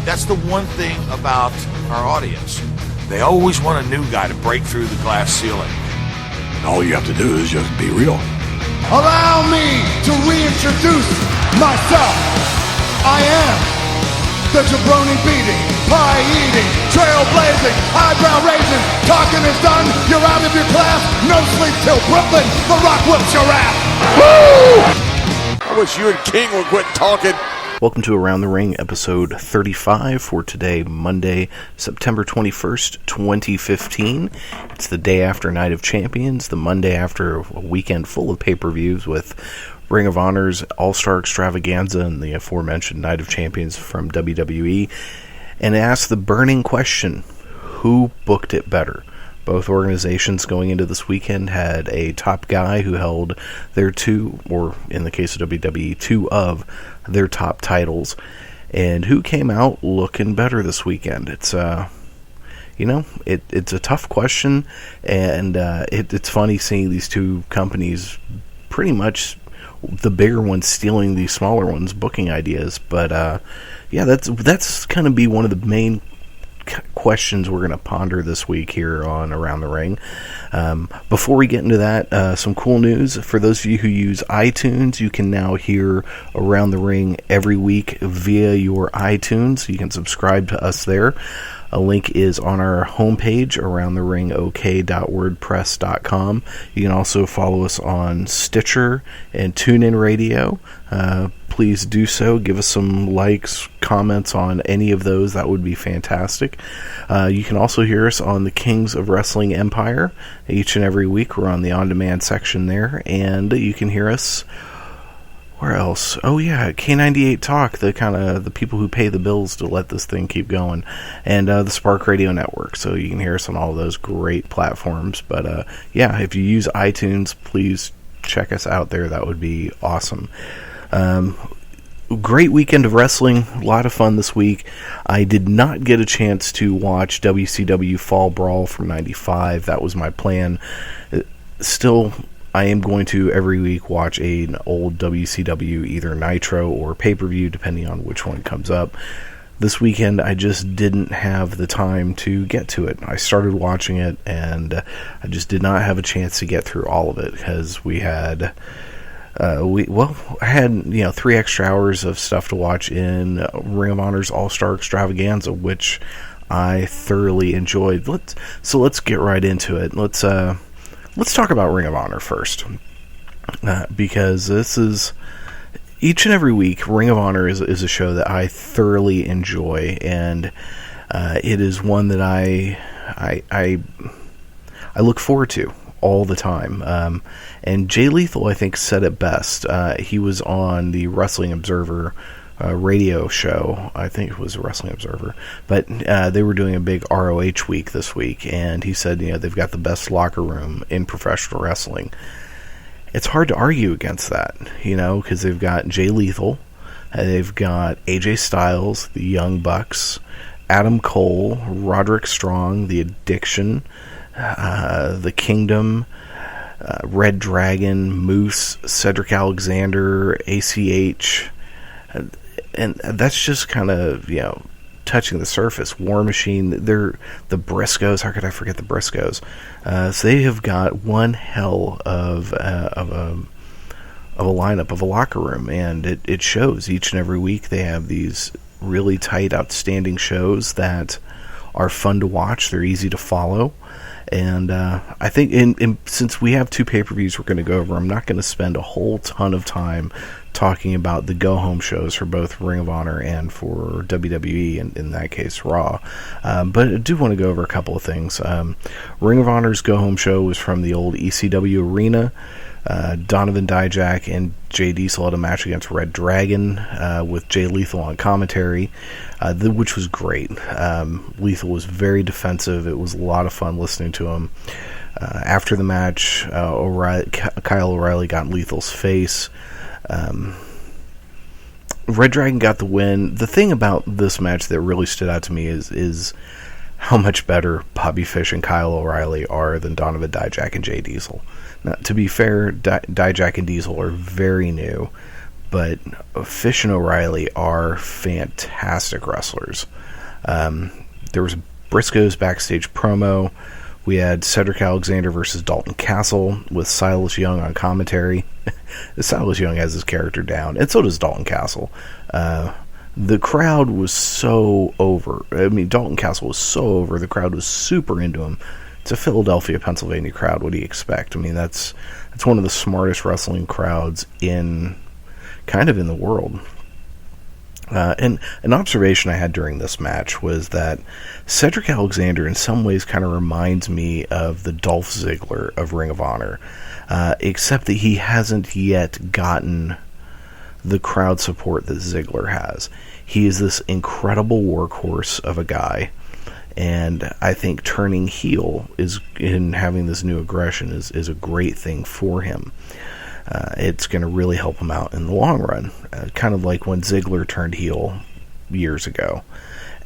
That's the one thing about our audience. They always want a new guy to break through the glass ceiling. All you have to do is just be real. Allow me to reintroduce myself. I am the jabroni beating, pie eating, trailblazing, eyebrow raising, talking is done, you're out of your class, no sleep till Brooklyn, The Rock whips your ass. Woo! I wish you and King would quit talking. Welcome to Around the Ring, episode 35 for today, Monday, September 21st, 2015. It's the day after Night of Champions, the Monday after a weekend full of pay-per-views with Ring of Honor's All-Star Extravaganza and the aforementioned Night of Champions from WWE. And ask the burning question, who booked it better? Both organizations going into this weekend had a top guy who held their two, or in the case of WWE, two of their top titles. And who came out looking better this weekend? It's it's a tough question, and it's funny seeing these two companies, pretty much the bigger ones stealing the smaller ones' booking ideas. But that's going to be one of the main questions we're going to ponder this week here on Around the Ring. Before we get into that, some cool news. For those of you who use iTunes, you can now hear Around the Ring every week via your iTunes. You can subscribe to us there. A link is on our homepage, aroundtheringok.wordpress.com. You can also follow us on Stitcher and TuneIn Radio. Please do so. Give us some likes, comments on any of those. That would be fantastic. You can also hear us on the Kings of Wrestling Empire. Each and every week we're on the on-demand section there. And you can hear us... where else? Oh yeah, K98 Talk, the people who pay the bills to let this thing keep going, and the Spark Radio Network. So you can hear us on all of those great platforms. But if you use iTunes, please check us out there. That would be awesome. Great weekend of wrestling, a lot of fun this week. I did not get a chance to watch WCW Fall Brawl from '95. That was my plan. Still, I am going to every week watch an old WCW, either Nitro or pay-per-view, depending on which one comes up. This weekend, I just didn't have the time to get to it. I started watching it, and I just did not have a chance to get through all of it, because I had 3 extra hours of stuff to watch in Ring of Honor's All-Star Extravaganza, which I thoroughly enjoyed. Let's get right into it. Let's talk about Ring of Honor first, because this is, each and every week, Ring of Honor is a show that I thoroughly enjoy, and it is one that I look forward to all the time. And Jay Lethal, I think, said it best. He was on the Wrestling Observer radio show. I think it was Wrestling Observer, but they were doing a big ROH week this week, and he said, they've got the best locker room in professional wrestling. It's hard to argue against that, because they've got Jay Lethal, they've got AJ Styles, the Young Bucks, Adam Cole, Roderick Strong, the Addiction, the Kingdom, Red Dragon, Moose, Cedric Alexander, ACH, and that's just kind of, touching the surface. War Machine, they're the Briscoes. How could I forget the Briscoes? So they have got one hell of a lineup, of a locker room, and it shows each and every week. They have these really tight, outstanding shows that are fun to watch. They're easy to follow. And I think since we have 2 pay-per-views we're going to go over, I'm not going to spend a whole ton of time talking about the go-home shows for both Ring of Honor and for WWE, and in that case, Raw. But I do want to go over a couple of things. Ring of Honor's go-home show was from the old ECW arena. Donovan Dijak and Jay Diesel had a match against Red Dragon with Jay Lethal on commentary, which was great. Lethal was very defensive. It was a lot of fun listening to him. After the match, Kyle O'Reilly got in Lethal's face. Red Dragon got the win. The thing about this match that really stood out to me is how much better Bobby Fish and Kyle O'Reilly are than Donovan Dijak and Jay Diesel. Now, to be fair, Dijak and Diesel are very new, but Fish and O'Reilly are fantastic wrestlers. There was Briscoe's backstage promo. We had Cedric Alexander versus Dalton Castle with Silas Young on commentary. Silas Young has his character down, and so does Dalton Castle. The crowd was so over. I mean, Dalton Castle was so over. The crowd was super into him. It's a Philadelphia, Pennsylvania crowd. What do you expect? I mean, that's one of the smartest wrestling crowds in the world. And an observation I had during this match was that Cedric Alexander in some ways kind of reminds me of the Dolph Ziggler of Ring of Honor, except that he hasn't yet gotten the crowd support that Ziggler has. He is this incredible workhorse of a guy, and I think turning heel in having this new aggression is a great thing for him. It's going to really help him out in the long run. Kind of like when Ziggler turned heel years ago.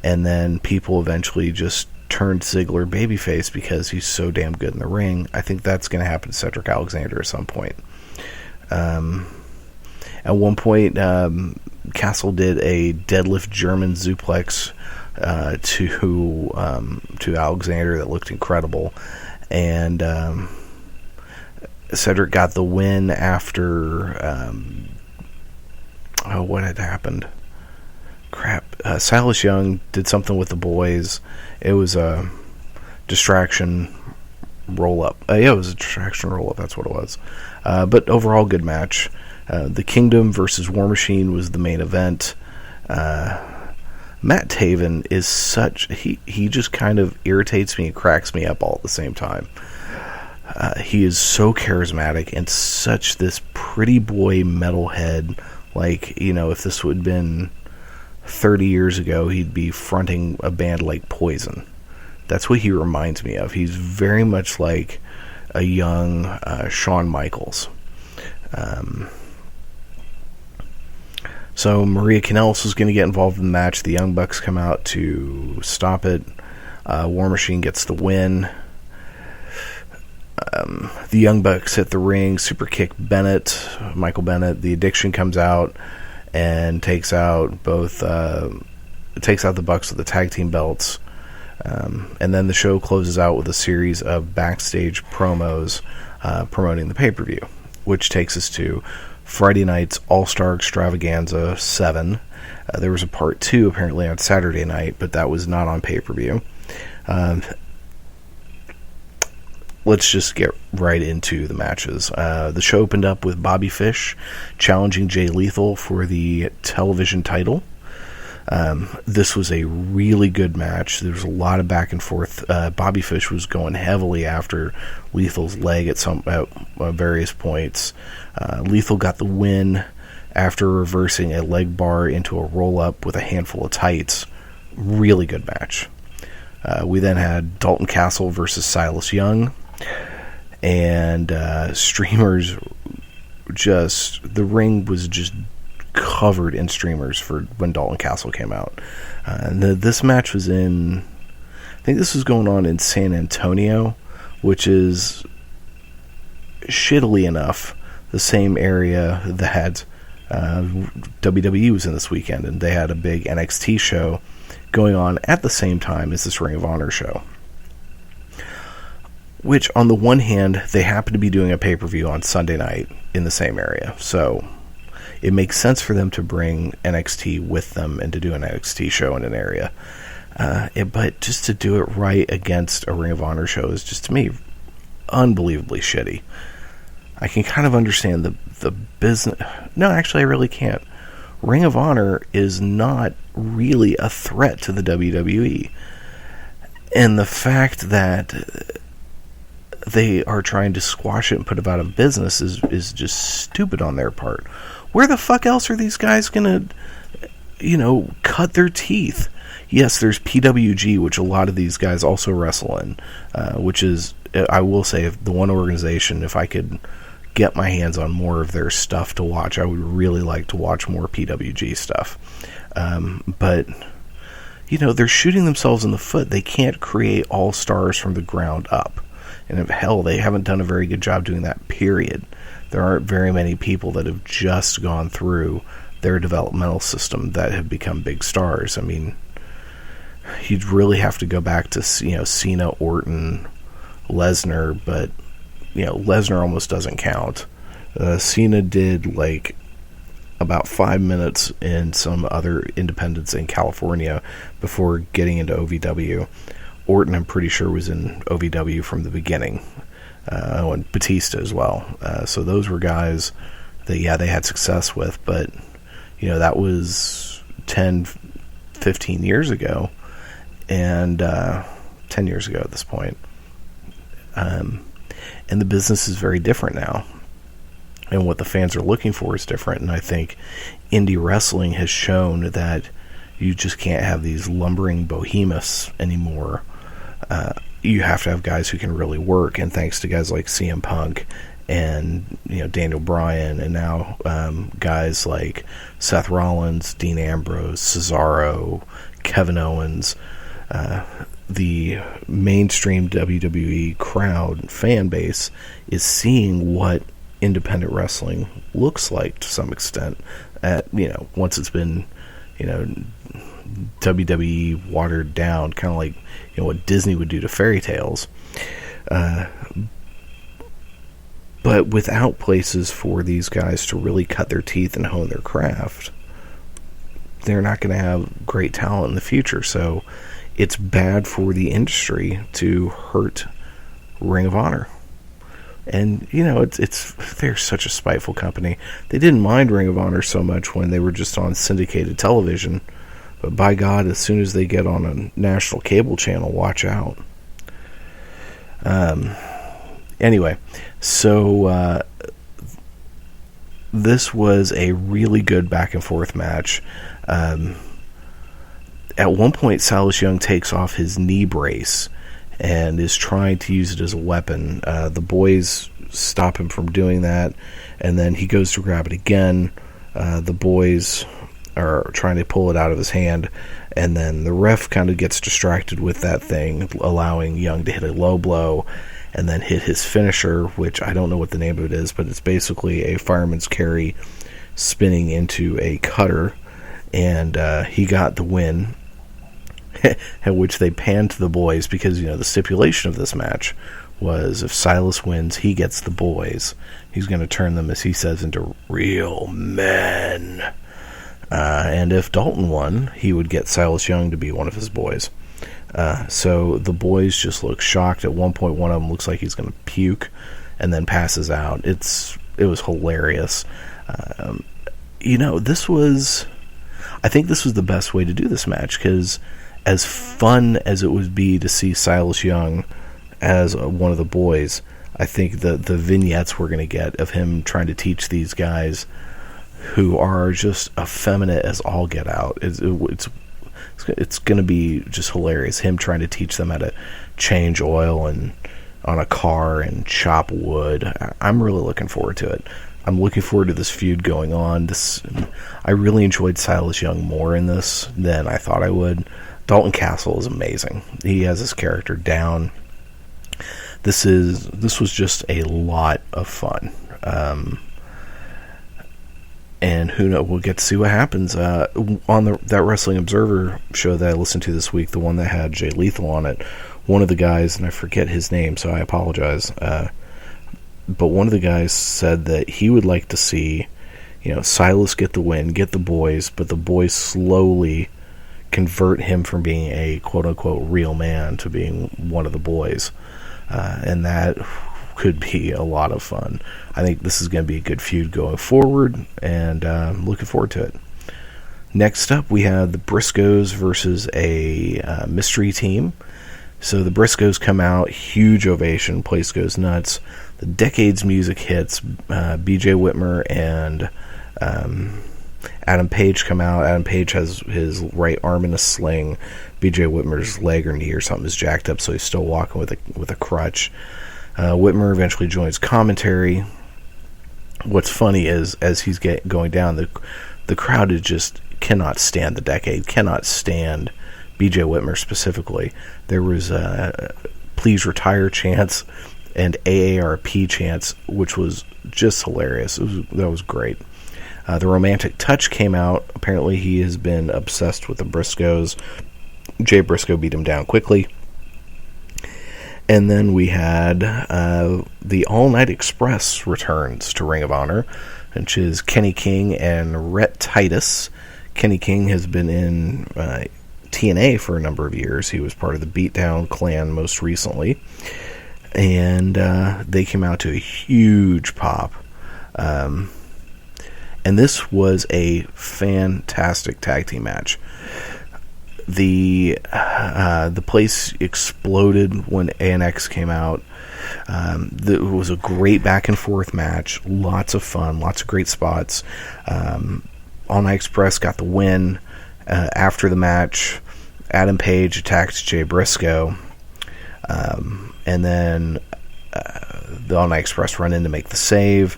And then people eventually just turned Ziggler babyface because he's so damn good in the ring. I think that's going to happen to Cedric Alexander at some point. At one point, Castle did a deadlift German suplex to Alexander that looked incredible. And Cedric got the win after what had happened? Crap. Silas Young did something with the boys. It was a distraction roll-up. Yeah, it was a distraction roll-up. That's what it was. But overall, good match. The Kingdom versus War Machine was the main event. Matt Taven is he just kind of irritates me and cracks me up all at the same time. He is so charismatic and such this pretty boy metalhead. Like, if this would have been 30 years ago, he'd be fronting a band like Poison. That's what he reminds me of. He's very much like a young Shawn Michaels. So Maria Kanellis was going to get involved in the match. The Young Bucks come out to stop it. War Machine gets the win. The Young Bucks hit the ring, super kick Michael Bennett. The Addiction comes out and takes out the Bucks with the tag team belts. And then the show closes out with a series of backstage promos promoting the pay-per-view, which takes us to Friday night's All-Star Extravaganza 7. There was a part 2 apparently on Saturday night, but that was not on pay-per-view. Let's just get right into the matches. The show opened up with Bobby Fish challenging Jay Lethal for the television title. This was a really good match. There was a lot of back and forth. Bobby Fish was going heavily after Lethal's leg at various points. Lethal got the win after reversing a leg bar into a roll-up with a handful of tights. Really good match. We then had Dalton Castle versus Silas Young. And streamers, the ring was just covered in streamers for when Dalton Castle came out. And this match was I think this was going on in San Antonio, which is, shittily enough, the same area that WWE was in this weekend. And they had a big NXT show going on at the same time as this Ring of Honor show. Which, on the one hand, they happen to be doing a pay-per-view on Sunday night in the same area. So, it makes sense for them to bring NXT with them and to do an NXT show in an area. But just to do it right against a Ring of Honor show is just, to me, unbelievably shitty. I can kind of understand the business... No, actually, I really can't. Ring of Honor is not really a threat to the WWE. And the fact that they are trying to squash it and put it out of business is just stupid on their part. Where the fuck else are these guys gonna, cut their teeth? Yes, there's PWG, which a lot of these guys also wrestle in, which is, I will say, the one organization, if I could get my hands on more of their stuff to watch, I would really like to watch more PWG stuff. But, they're shooting themselves in the foot. They can't create all-stars from the ground up. And if, hell, they haven't done a very good job doing that, period. There aren't very many people that have just gone through their developmental system that have become big stars. I mean, you'd really have to go back to, Cena, Orton, Lesnar, but, Lesnar almost doesn't count. Cena did, about 5 minutes in some other independents in California before getting into OVW. Orton, I'm pretty sure, was in OVW from the beginning. And Batista as well. So those were guys that, they had success with, but, that was 10, 15 years ago, and 10 years ago at this point. And the business is very different now. And what the fans are looking for is different. And I think indie wrestling has shown that you just can't have these lumbering behemoths anymore. You have to have guys who can really work. And thanks to guys like CM Punk and Daniel Bryan, and now guys like Seth Rollins, Dean Ambrose, Cesaro, Kevin Owens, the mainstream WWE crowd fan base is seeing what independent wrestling looks like to some extent. Once it's been WWE watered down, kind of like what Disney would do to fairy tales, but without places for these guys to really cut their teeth and hone their craft, they're not going to have great talent in the future. So it's bad for the industry to hurt Ring of Honor. And, they're such a spiteful company. They didn't mind Ring of Honor so much when they were just on syndicated television. But by God, as soon as they get on a national cable channel, watch out. Anyway, so this was a really good back and forth match. At one point, Silas Young takes off his knee brace and is trying to use it as a weapon. The boys stop him from doing that, and then he goes to grab it again. The boys are trying to pull it out of his hand, and then the ref kind of gets distracted with that thing, allowing Young to hit a low blow and then hit his finisher, which I don't know what the name of it is, but it's basically a fireman's carry spinning into a cutter, and he got the win. At which they panned to the boys, because the stipulation of this match was if Silas wins, he gets the boys. He's going to turn them, as he says, into real men. And if Dalton won, he would get Silas Young to be one of his boys. So the boys just look shocked. At one point, one of them looks like he's going to puke and then passes out. It was hilarious. I think this was the best way to do this match, because as fun as it would be to see Silas Young as one of the boys, I think the vignettes we're going to get of him trying to teach these guys who are just effeminate as all get out, it's going to be just hilarious. Him trying to teach them how to change oil and on a car and chop wood. I'm really looking forward to it. I'm looking forward to this feud going on. I really enjoyed Silas Young more in this than I thought I would. Dalton Castle is amazing. He has his character down. This was just a lot of fun. And who knows, we'll get to see what happens. On that Wrestling Observer show that I listened to this week, the one that had Jay Lethal on it, one of the guys, and I forget his name, so I apologize, but one of the guys said that he would like to see, Silas get the win, get the boys, but the boys slowly convert him from being a quote-unquote real man to being one of the boys. And that could be a lot of fun. I think this is going to be a good feud going forward, and I'm looking forward to it. Next up, we have the Briscoes versus a mystery team. So the Briscoes come out, huge ovation, place goes nuts. The Decades music hits. BJ Whitmer and Adam Page come out. Adam Page has his right arm in a sling. BJ Whitmer's leg or knee or something is jacked up, so he's still walking with a crutch. Whitmer eventually joins commentary. What's funny is, as he's going down, the crowd just cannot stand the Decade, cannot stand BJ Whitmer specifically. There was please retire chants. and AARP chants, which was just hilarious. That was great. The Romantic Touch came out. Apparently he has been obsessed with the Briscoes. Jay Briscoe beat him down quickly. And then we had the All Night Express returns to Ring of Honor, which is Kenny King and Rhett Titus. Kenny King has been in TNA for a number of years. He was part of the Beatdown Clan most recently. And they came out to a huge pop. And this was a fantastic tag team match. The place exploded when ANX came out. It was a great back and forth match. Lots of fun. Lots of great spots. All Night Express got the win. After the match, Adam Page attacked Jay Briscoe. And then the All Night Express run in to make the save.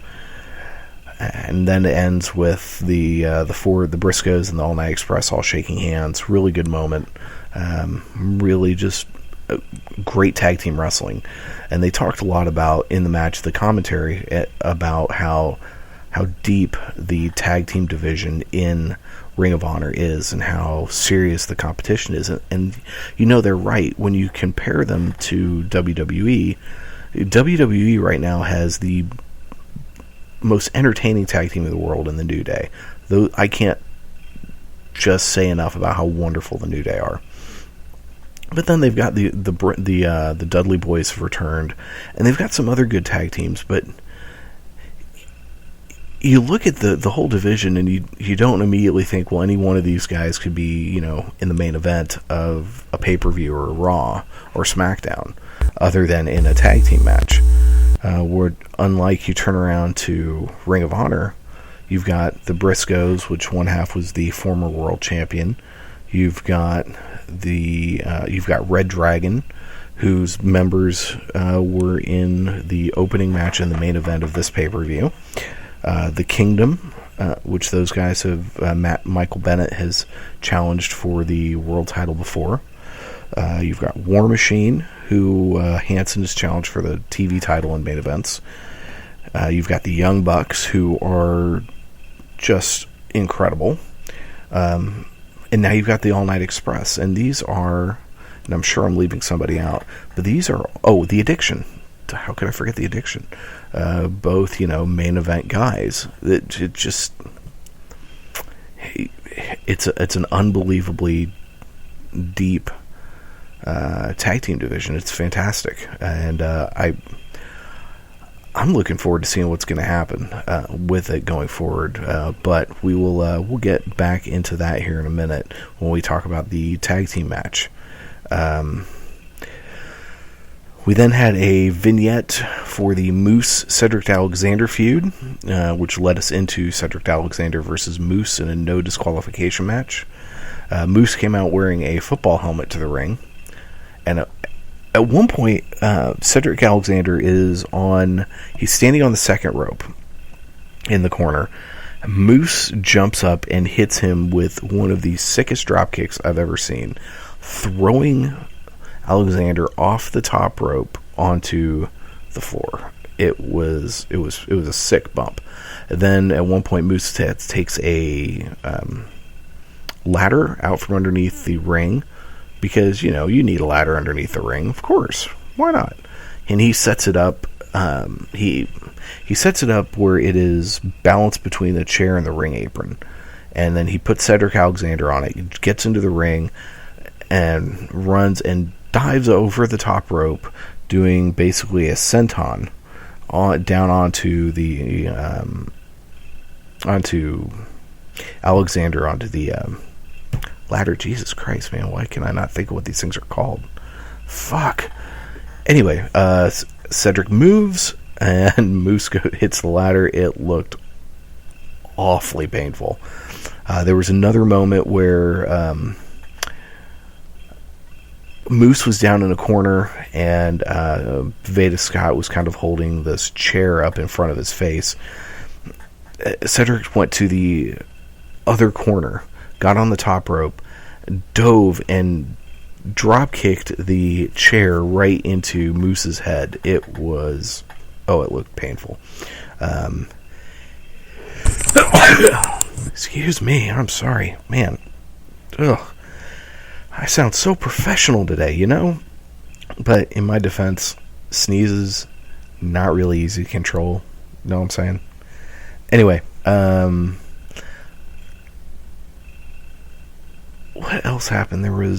And then it ends with the Briscoes and the All Night Express all shaking hands. Really good moment. Really just great tag team wrestling. And they talked a lot about, in the match, the commentary, about how deep the tag team division in Ring of Honor is and how serious the competition is. And they're right. When you compare them to WWE right now has the most entertaining tag team in the world in the New Day. Though I can't just say enough about how wonderful the New Day are. But then they've got the Dudley Boys have returned, and they've got some other good tag teams. But you look at the whole division, and you don't immediately think, well, any one of these guys could be in the main event of a pay-per-view or a Raw or SmackDown, other than in a tag team match. Where, unlike, you turn around to Ring of Honor, you've got the Briscoes, which one half was the former world champion. You've got Red Dragon, whose members were in the opening match in the main event of this pay-per-view. The Kingdom, which those guys have, Michael Bennett has challenged for the world title before. You've got War Machine, who Hanson has challenged for the TV title in main events. You've got the Young Bucks, who are just incredible. And now you've got the All Night Express. And these are, and I'm sure I'm leaving somebody out, but these are, the Addiction. How could I forget the Addiction? Both, main event guys. It's an unbelievably deep tag team division. It's fantastic, and I'm looking forward to seeing what's going to happen with it going forward. But we'll get back into that here in a minute when we talk about the tag team match. We then had a vignette for the Moose Cedric Alexander feud, which led us into Cedric Alexander versus Moose in a no disqualification match. Moose came out wearing a football helmet to the ring. And at one point, Cedric Alexander he's standing on the second rope in the corner. Moose jumps up and hits him with one of the sickest drop kicks I've ever seen, throwing Alexander off the top rope onto the floor. It was a sick bump. And then at one point, Moose takes a ladder out from underneath the ring, because you need a ladder underneath the ring, of course. Why not? And he sets it up. He sets it up where it is balanced between the chair and the ring apron, and then he puts Cedric Alexander on it. He gets into the ring and runs and dives over the top rope, doing basically a senton down onto Alexander onto the ladder. Jesus Christ, man, why can I not think of what these things are called? Fuck. Anyway, Cedric moves and Moose hits the ladder. It looked awfully painful. There was another moment where Moose was down in a corner, and Veda Scott was kind of holding this chair up in front of his face. Cedric went to the other corner, got on the top rope, dove, and drop kicked the chair right into Moose's head. It looked painful. Excuse me, I'm sorry, man. Ugh, I sound so professional today, you know? But in my defense, sneezes, not really easy to control. You know what I'm saying? Anyway, what else happened? There were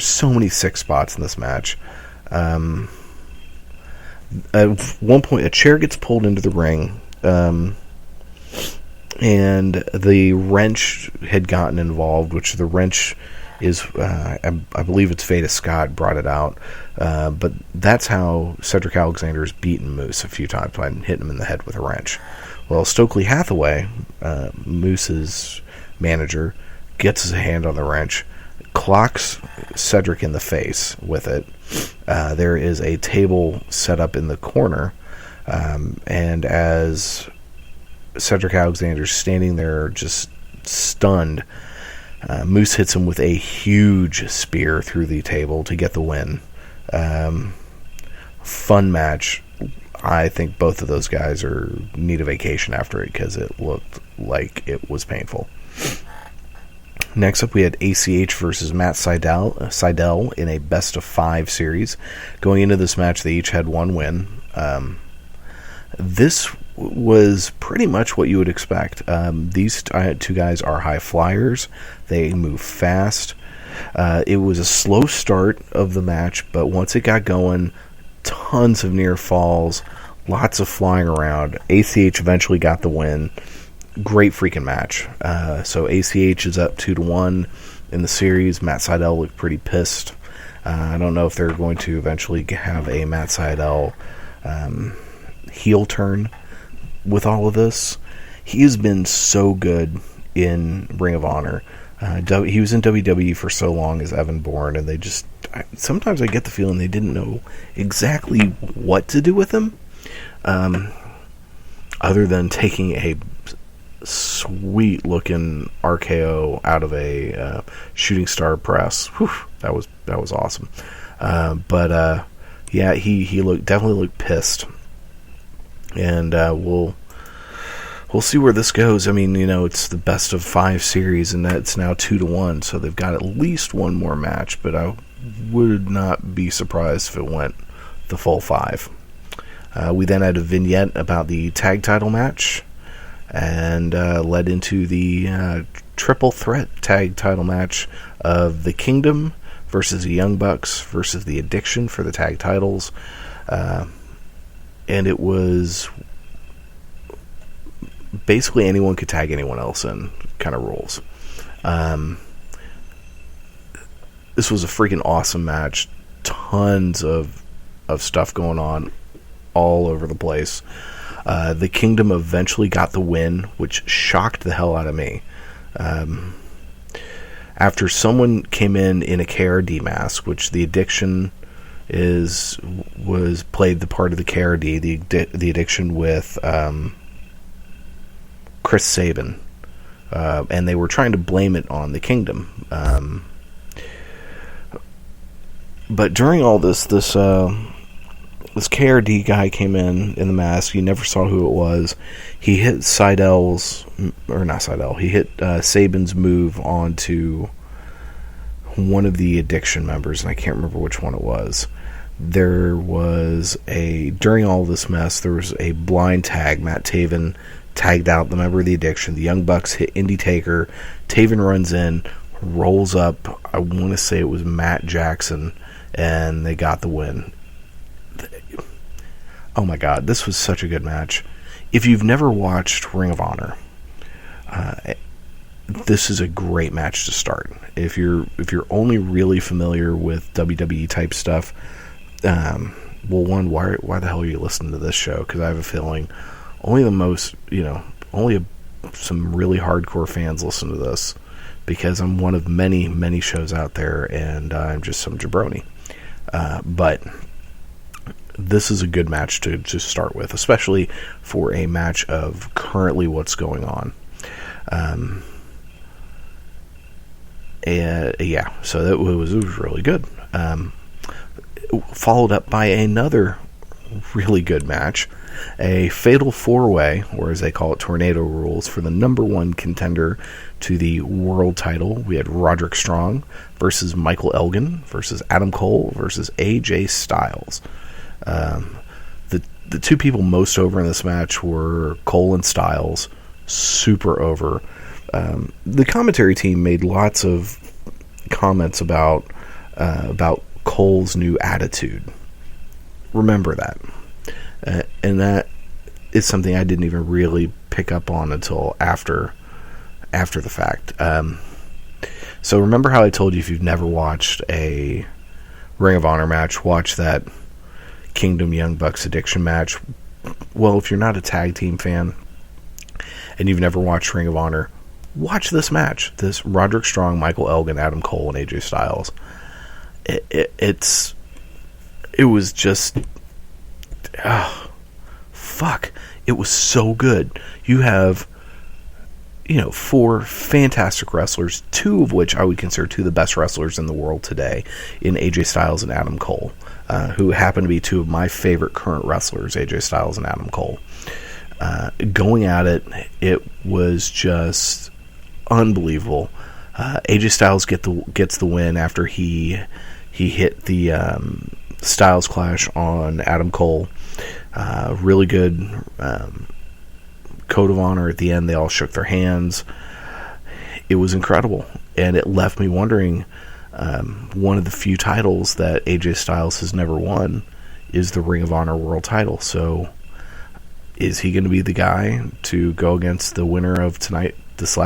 so many sick spots in this match. At one point, a chair gets pulled into the ring, and the wrench had gotten involved, which the wrench is, I believe it's Veda Scott brought it out, but that's how Cedric Alexander's beaten Moose a few times by hitting him in the head with a wrench. Well, Stokely Hathaway, Moose's manager, gets his hand on the wrench, clocks Cedric in the face with it. There is a table set up in the corner, and as Cedric Alexander's standing there just stunned, Moose hits him with a huge spear through the table to get the win. Fun match. I think both of those guys need a vacation after it because it looked like it was painful. Next up, we had ACH versus Matt Sydal in a best-of-5 series. Going into this match, they each had one win. This was pretty much what you would expect. These two guys are high flyers. They move fast. It was a slow start of the match, but once it got going, tons of near falls, lots of flying around. ACH eventually got the win. Great freaking match. So ACH is up 2-1 in the series. Matt Sydal looked pretty pissed. I don't know if they're going to eventually have a Matt Sydal heel turn with all of this. He has been so good in Ring of Honor. He was in WWE for so long as Evan Bourne, and sometimes I get the feeling they didn't know exactly what to do with him, other than taking a sweet looking RKO out of a shooting star press. Whew, that was awesome. Yeah, he definitely looked pissed, and we'll see where this goes. I mean, it's the best of 5 series, and that's now 2-1, so they've got at least one more match, but I would not be surprised if it went the full 5. We then had a vignette about the tag title match, and led into the triple threat tag title match of the Kingdom versus the Young Bucks versus the Addiction for the tag titles. And it was basically anyone could tag anyone else in kind of rules. This was a freaking awesome match. Tons of stuff going on all over the place. The Kingdom eventually got the win, which shocked the hell out of me. After someone came in a KRD mask, which the Addiction was played the part of the KRD, the Addiction with Chris Sabin, and they were trying to blame it on the Kingdom. But during all this KRD guy came in the mask. You never saw who it was. He hit he hit Sabin's move onto one of the Addiction members, and I can't remember which one it was. During all this mess, there was a blind tag. Matt Taven tagged out the member of the Addiction. The Young Bucks hit Indy Taker. Taven runs in, rolls up, I want to say it was Matt Jackson, and they got the win. Oh my god, this was such a good match. If you've never watched Ring of Honor, this is a great match to start. If you're only really familiar with WWE type stuff, well, one, why the hell are you listening to this show? Because I have a feeling only some really hardcore fans listen to this, because I'm one of many, many shows out there, and I'm just some jabroni. But this is a good match to start with, especially for a match of currently what's going on. So it was really good. Followed up by another really good match, a fatal 4-way, or as they call it, tornado rules, for the number one contender to the world title. We had Roderick Strong versus Michael Elgin versus Adam Cole versus AJ Styles. The two people most over in this match were Cole and Styles. Super over. The commentary team made lots of comments about Cole's new attitude. Remember that. And that is something I didn't even really pick up on until after the fact. So remember how I told you, if you've never watched a Ring of Honor match, watch that Kingdom Young Bucks Addiction match. Well, if you're not a tag team fan and you've never watched Ring of Honor, watch this match. This Roderick Strong, Michael Elgin, Adam Cole, and AJ Styles. It was just... fuck. It was so good. You have, 4 fantastic wrestlers, 2 of which I would consider 2 of the best wrestlers in the world today, in AJ Styles and Adam Cole, who happen to be 2 of my favorite current wrestlers, AJ Styles and Adam Cole. Going at it, it was just unbelievable. AJ Styles gets the win after he hit the Styles Clash on Adam Cole. Really good code of honor at the end. They all shook their hands. It was incredible, and it left me wondering, one of the few titles that AJ Styles has never won is the Ring of Honor World title. So is he going to be the guy to go against the winner of tonight, this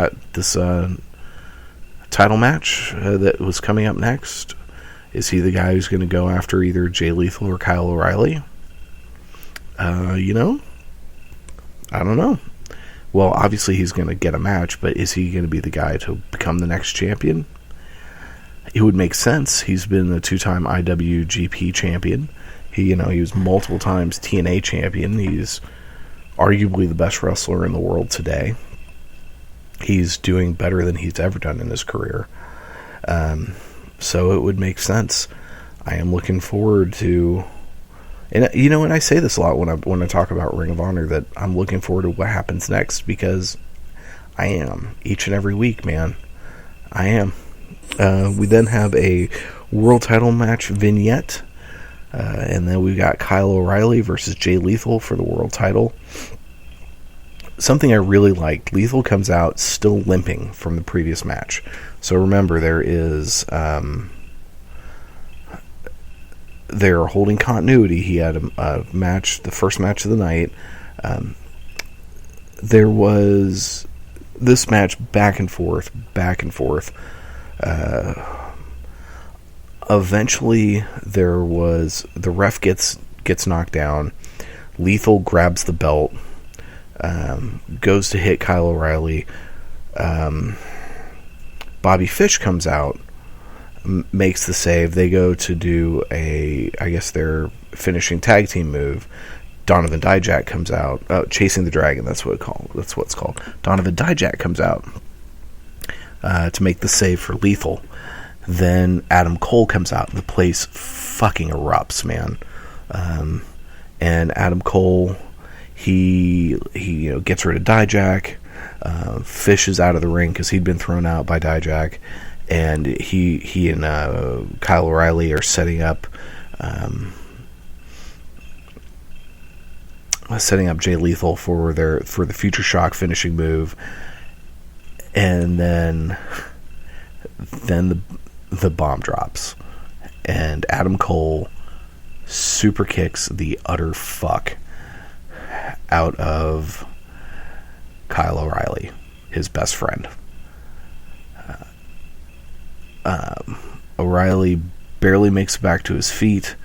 title match that was coming up next? Is he the guy who's going to go after either Jay Lethal or Kyle O'Reilly? I don't know. Well, obviously he's going to get a match, but is he going to be the guy to become the next champion? It would make sense. He's been a 2-time IWGP champion. He was multiple times TNA champion. He's arguably the best wrestler in the world today. He's doing better than he's ever done in his career. So it would make sense. I am looking forward to... And and I say this a lot when I talk about Ring of Honor, that I'm looking forward to what happens next, because I am, each and every week, man. I am. We then have a world title match vignette, and then we've got Kyle O'Reilly versus Jay Lethal for the world title. Something I really liked: Lethal comes out still limping from the previous match. So remember, there is... they're holding continuity. He had a match, the first match of the night. There was this match back and forth. Eventually, there was the ref gets knocked down. Lethal grabs the belt, goes to hit Kyle O'Reilly. Bobby Fish comes out, makes the save. They go to do their finishing tag team move. Donovan Dijak comes out, chasing the dragon. That's what it's called. Donovan Dijak comes out to make the save for Lethal. Then Adam Cole comes out, and the place fucking erupts, man. And Adam Cole, he gets rid of Dijak. Fish is out of the ring because he'd been thrown out by Dijak. And he and Kyle O'Reilly are setting up Jay Lethal for the Future Shock finishing move, and then the bomb drops, and Adam Cole super kicks the utter fuck out of Kyle O'Reilly, his best friend. O'Reilly barely makes it back to his feet.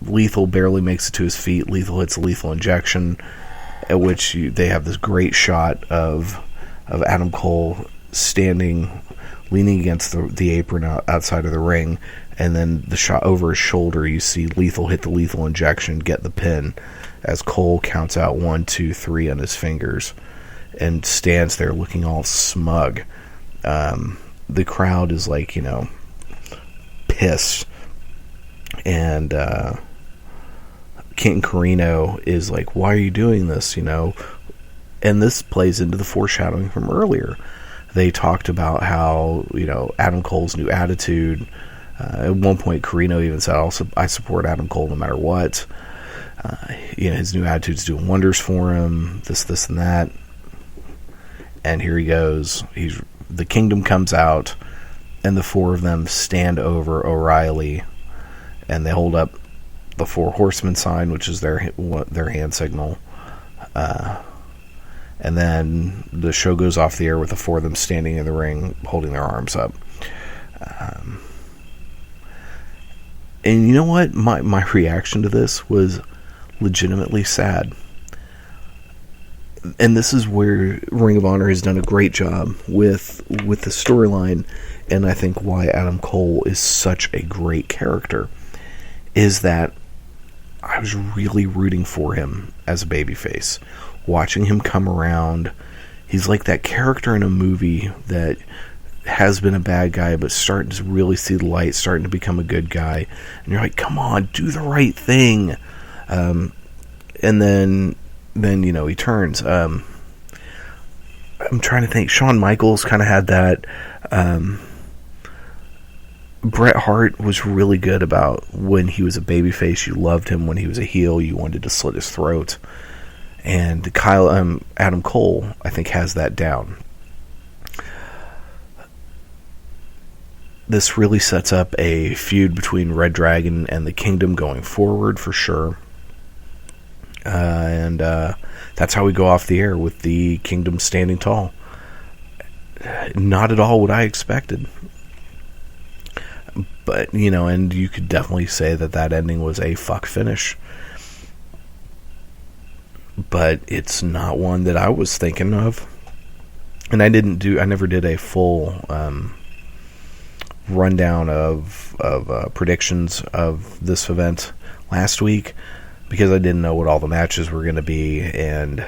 Lethal barely makes it to his feet. Lethal hits a lethal injection, at which they have this great shot of Adam Cole standing, leaning against the apron outside of the ring, and then the shot over his shoulder, you see Lethal hit the lethal injection, get the pin, as Cole counts out 1, 2, 3 on his fingers. and stands there looking all smug. The crowd is like, pissed. And King Carino is like, why are you doing this, And this plays into the foreshadowing from earlier. They talked about how, Adam Cole's new attitude. At one point, Carino even said, I support Adam Cole no matter what. His new attitude's doing wonders for him, this, and that. And here he goes. The Kingdom comes out, and the four of them stand over O'Reilly, and they hold up the Four Horsemen sign, which is their hand signal. And then the show goes off the air with the four of them standing in the ring, holding their arms up. And you know what? My reaction to this was legitimately sad. And this is where Ring of Honor has done a great job with the storyline, and I think why Adam Cole is such a great character, is that I was really rooting for him as a babyface. Watching him come around, he's like that character in a movie that has been a bad guy, but starting to really see the light, starting to become a good guy. And you're like, come on, do the right thing. And then he turns. I'm trying to think. Shawn Michaels kind of had that. Bret Hart was really good about when he was a babyface. You loved him. When he was a heel, you wanted to slit his throat. And Adam Cole, I think, has that down. This really sets up a feud between Red Dragon and the Kingdom going forward, for sure. And that's how we go off the air, with the Kingdom standing tall. Not at all what I expected. But, and you could definitely say that ending was a fuck finish. But it's not one that I was thinking of. And I never did a full rundown of predictions of this event last week, because I didn't know what all the matches were going to be. And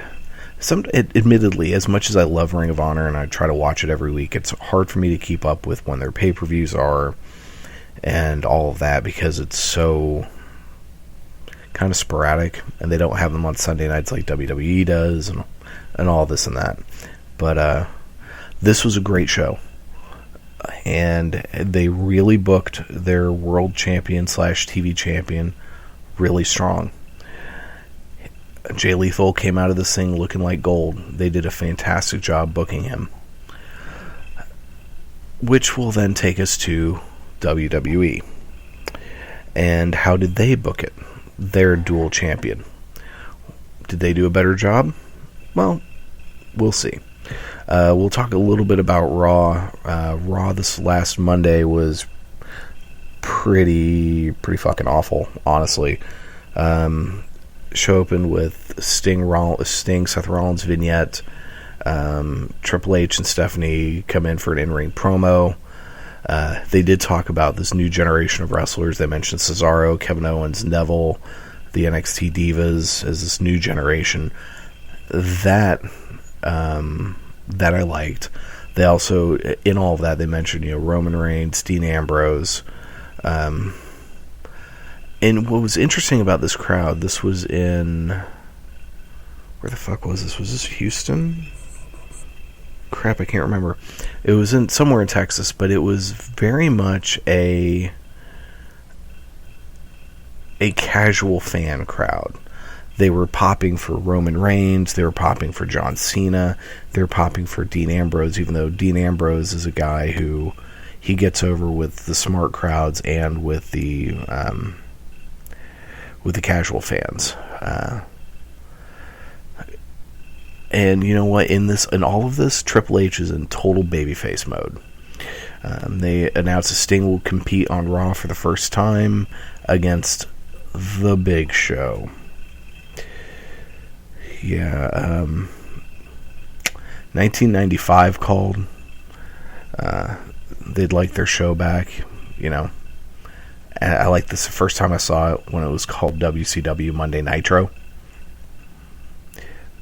admittedly, as much as I love Ring of Honor and I try to watch it every week, it's hard for me to keep up with when their pay-per-views are and all of that, because it's so kind of sporadic, and they don't have them on Sunday nights like WWE does, and all this and that. But this was a great show, and they really booked their world champion / TV champion really strong. Jay Lethal came out of this thing looking like gold. They did a fantastic job booking him, which will then take us to WWE. And how did they book it? Their dual champion. Did they do a better job? Well, we'll see. We'll talk a little bit about Raw. Raw this last Monday was pretty fucking awful, honestly. Show opened with Sting, Seth Rollins vignette. Triple H and Stephanie come in for an in-ring promo. They did talk about this new generation of wrestlers. They mentioned Cesaro, Kevin Owens, Neville, the NXT Divas as this new generation. That I liked. They also, in all of that, they mentioned, Roman Reigns, Dean Ambrose. And what was interesting about this crowd, this was in... Where the fuck was this? Was this Houston? Crap, I can't remember. It was in somewhere in Texas, but it was very much a casual fan crowd. They were popping for Roman Reigns, they were popping for John Cena, they were popping for Dean Ambrose, even though Dean Ambrose is a guy who he gets over with the smart crowds and with the casual fans. And you know what? In all of this, Triple H is in total babyface mode. They announced that Sting will compete on Raw for the first time against The Big Show. Yeah, 1995 called. They'd like their show back, I like this the first time I saw it when it was called WCW Monday Nitro.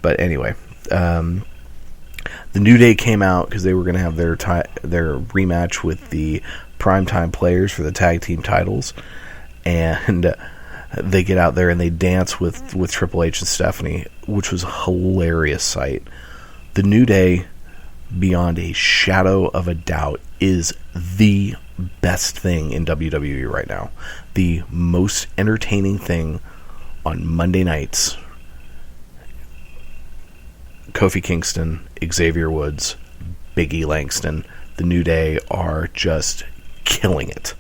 But anyway, The New Day came out because they were going to have their rematch with the Primetime Players for the tag team titles, and they get out there and they dance with Triple H and Stephanie, which was a hilarious sight. The New Day, beyond a shadow of a doubt, is the best thing in WWE right now. The most entertaining thing on Monday nights. Kofi Kingston, Xavier Woods, Big E Langston, the New Day are just killing it.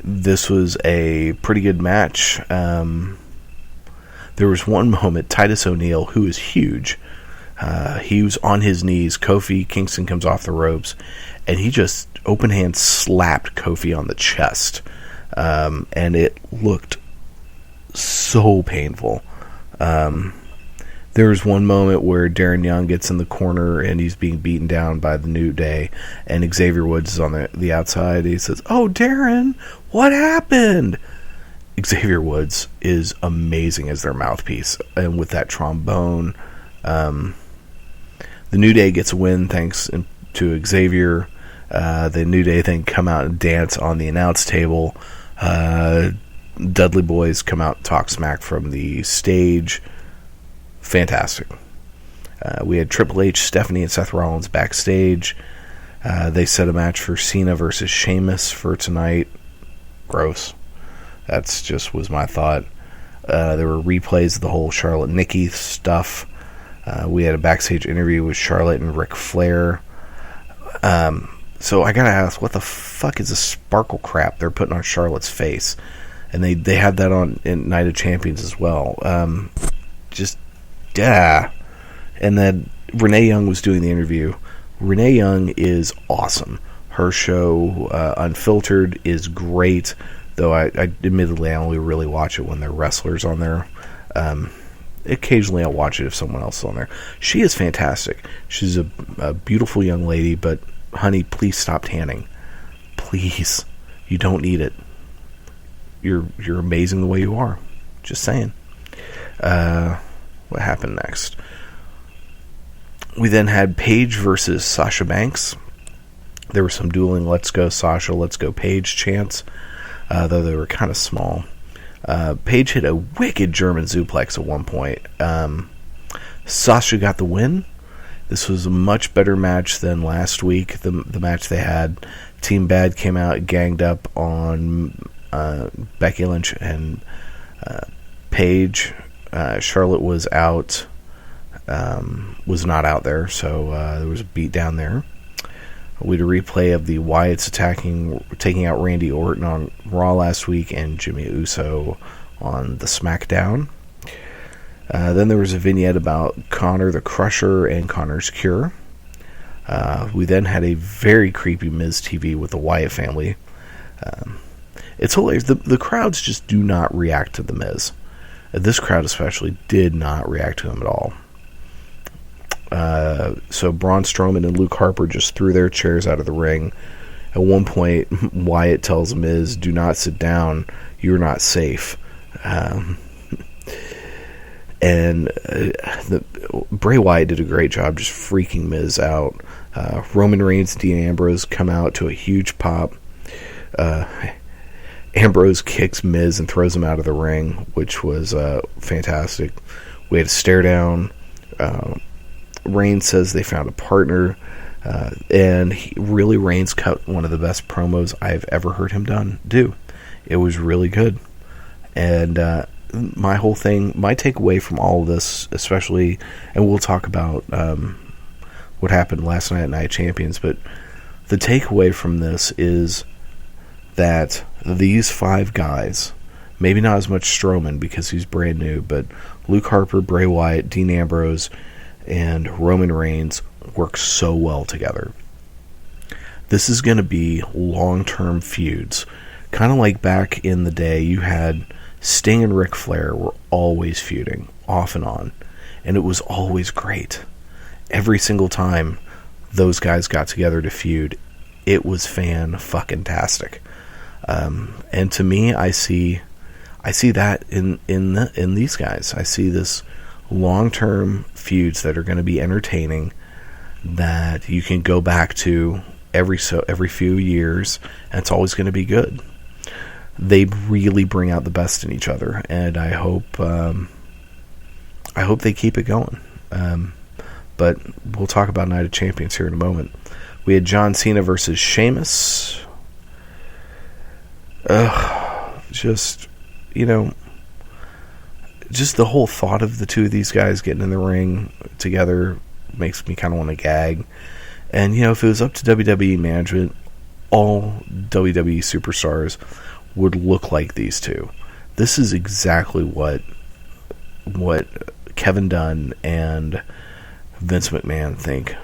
This was a pretty good match. There was one moment, Titus O'Neil, who is huge, he was on his knees. Kofi Kingston comes off the ropes, and he just open hand slapped Kofi on the chest. And it looked so painful. There was one moment where Darren Young gets in the corner and he's being beaten down by the New Day, and Xavier Woods is on the outside. He says, "Oh, Darren, what happened?" Xavier Woods is amazing as their mouthpiece, and with that trombone, the New Day gets a win thanks to Xavier. The New Day then come out and dance on the announce table. Dudley Boys come out and talk smack from the stage. Fantastic. We had Triple H, Stephanie, and Seth Rollins backstage. They set a match for Cena versus Sheamus for tonight. Gross. That's just was my thought. There were replays of the whole Charlotte Nikki stuff. We had a backstage interview with Charlotte and Ric Flair. So I gotta ask, what the fuck is this sparkle crap they're putting on Charlotte's face? And they had that on in Night of Champions as well. And then Renee Young was doing the interview. Renee Young is awesome. Her show, Unfiltered, is great. Though I admittedly I only really watch it when there are wrestlers on there. Occasionally I'll watch it if someone else is on there. She is fantastic. She's a beautiful young lady, but honey, please stop tanning. Please. You don't need it. You're amazing the way you are. Just saying. What happened next? We then had Paige versus Sasha Banks. There was some dueling "Let's go Sasha, let's go Paige" chants, though they were kind of small. Paige hit a wicked German suplex at one point. Sasha got the win. This was a much better match than last week. The match they had, Team Bad came out, ganged up on Becky Lynch and Paige. Charlotte was out, was not out there, so there was a beat down there. We had a replay of the Wyatts taking out Randy Orton on Raw last week and Jimmy Uso on the SmackDown. Then there was a vignette about Connor the Crusher and Connor's Cure. We then had a very creepy Miz TV with the Wyatt family. It's hilarious. The crowds just do not react to the Miz. This crowd especially did not react to him at all. So Braun Strowman and Luke Harper just threw their chairs out of the ring. At one point, Wyatt tells Miz, "Do not sit down. You're not safe." Bray Wyatt did a great job just freaking Miz out. Roman Reigns and Dean Ambrose come out to a huge pop. Ambrose kicks Miz and throws him out of the ring, which was fantastic. We had a stare down. Reigns says they found a partner, and Reigns cut one of the best promos I've ever heard him do. It was really good. And my takeaway from all of this, especially, and we'll talk about what happened last night at Night of Champions, but the takeaway from this is that these five guys, maybe not as much Strowman because he's brand new, but Luke Harper, Bray Wyatt, Dean Ambrose, and Roman Reigns work so well together. This is going to be long-term feuds. Kind of like back in the day, you had Sting and Ric Flair were always feuding, off and on, and it was always great. Every single time those guys got together to feud, it was fan-fucking-tastic. And to me, I see that in these guys. I see this long-term feuds that are going to be entertaining, that you can go back to every few years, and it's always going to be good. They really bring out the best in each other, and I hope they keep it going. But we'll talk about Night of Champions here in a moment. We had John Cena versus Sheamus. Just the whole thought of the two of these guys getting in the ring together makes me kind of want to gag. And, if it was up to WWE management, all WWE superstars would look like these two. This is exactly what Kevin Dunn and Vince McMahon think,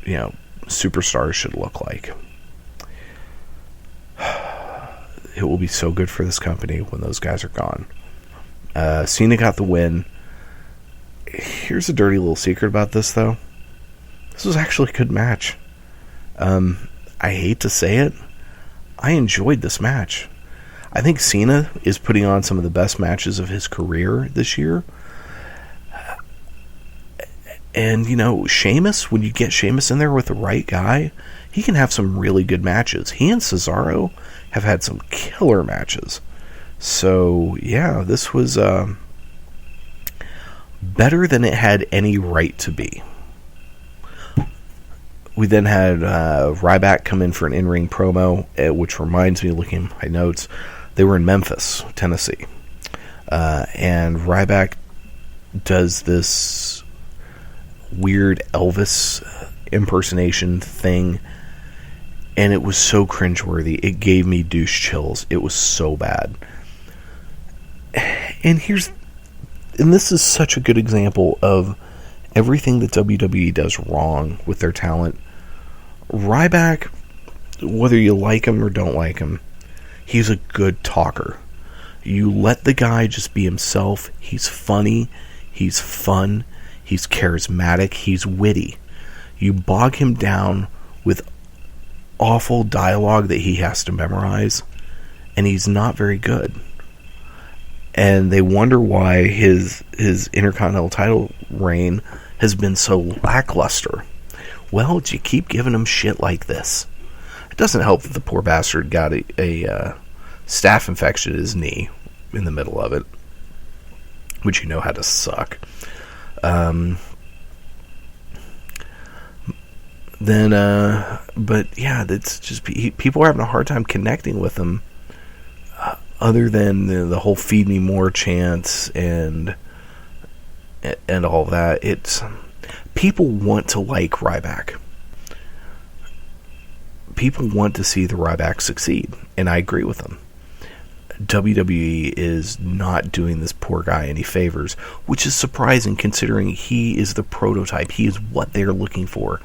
superstars should look like. It will be so good for this company when those guys are gone. Cena got the win. Here's a dirty little secret about this, though. This was actually a good match. I hate to say it, I enjoyed this match. I think Cena is putting on some of the best matches of his career this year. And, Sheamus, when you get Sheamus in there with the right guy, he can have some really good matches. He and Cesaro have had some killer matches. So, yeah, this was better than it had any right to be. We then had Ryback come in for an in-ring promo, which reminds me, looking at my notes, they were in Memphis, Tennessee. And Ryback does this weird Elvis impersonation thing, and it was so cringeworthy. It gave me douche chills. It was so bad. And this is such a good example of everything that WWE does wrong with their talent. Ryback, whether you like him or don't like him, he's a good talker. You let the guy just be himself. He's funny. He's fun. He's charismatic. He's witty. You bog him down with awful dialogue that he has to memorize, and he's not very good. And they wonder why his Intercontinental title reign has been so lackluster. Well, you keep giving him shit like this. It doesn't help that the poor bastard got a staph infection in his knee in the middle of it, which had to suck. But yeah, it's just people are having a hard time connecting with him. Other than the whole "Feed Me More" chants and all that, it's people want to like Ryback. People want to see the Ryback succeed, and I agree with them. WWE is not doing this poor guy any favors, which is surprising considering he is the prototype. He is what they're looking for.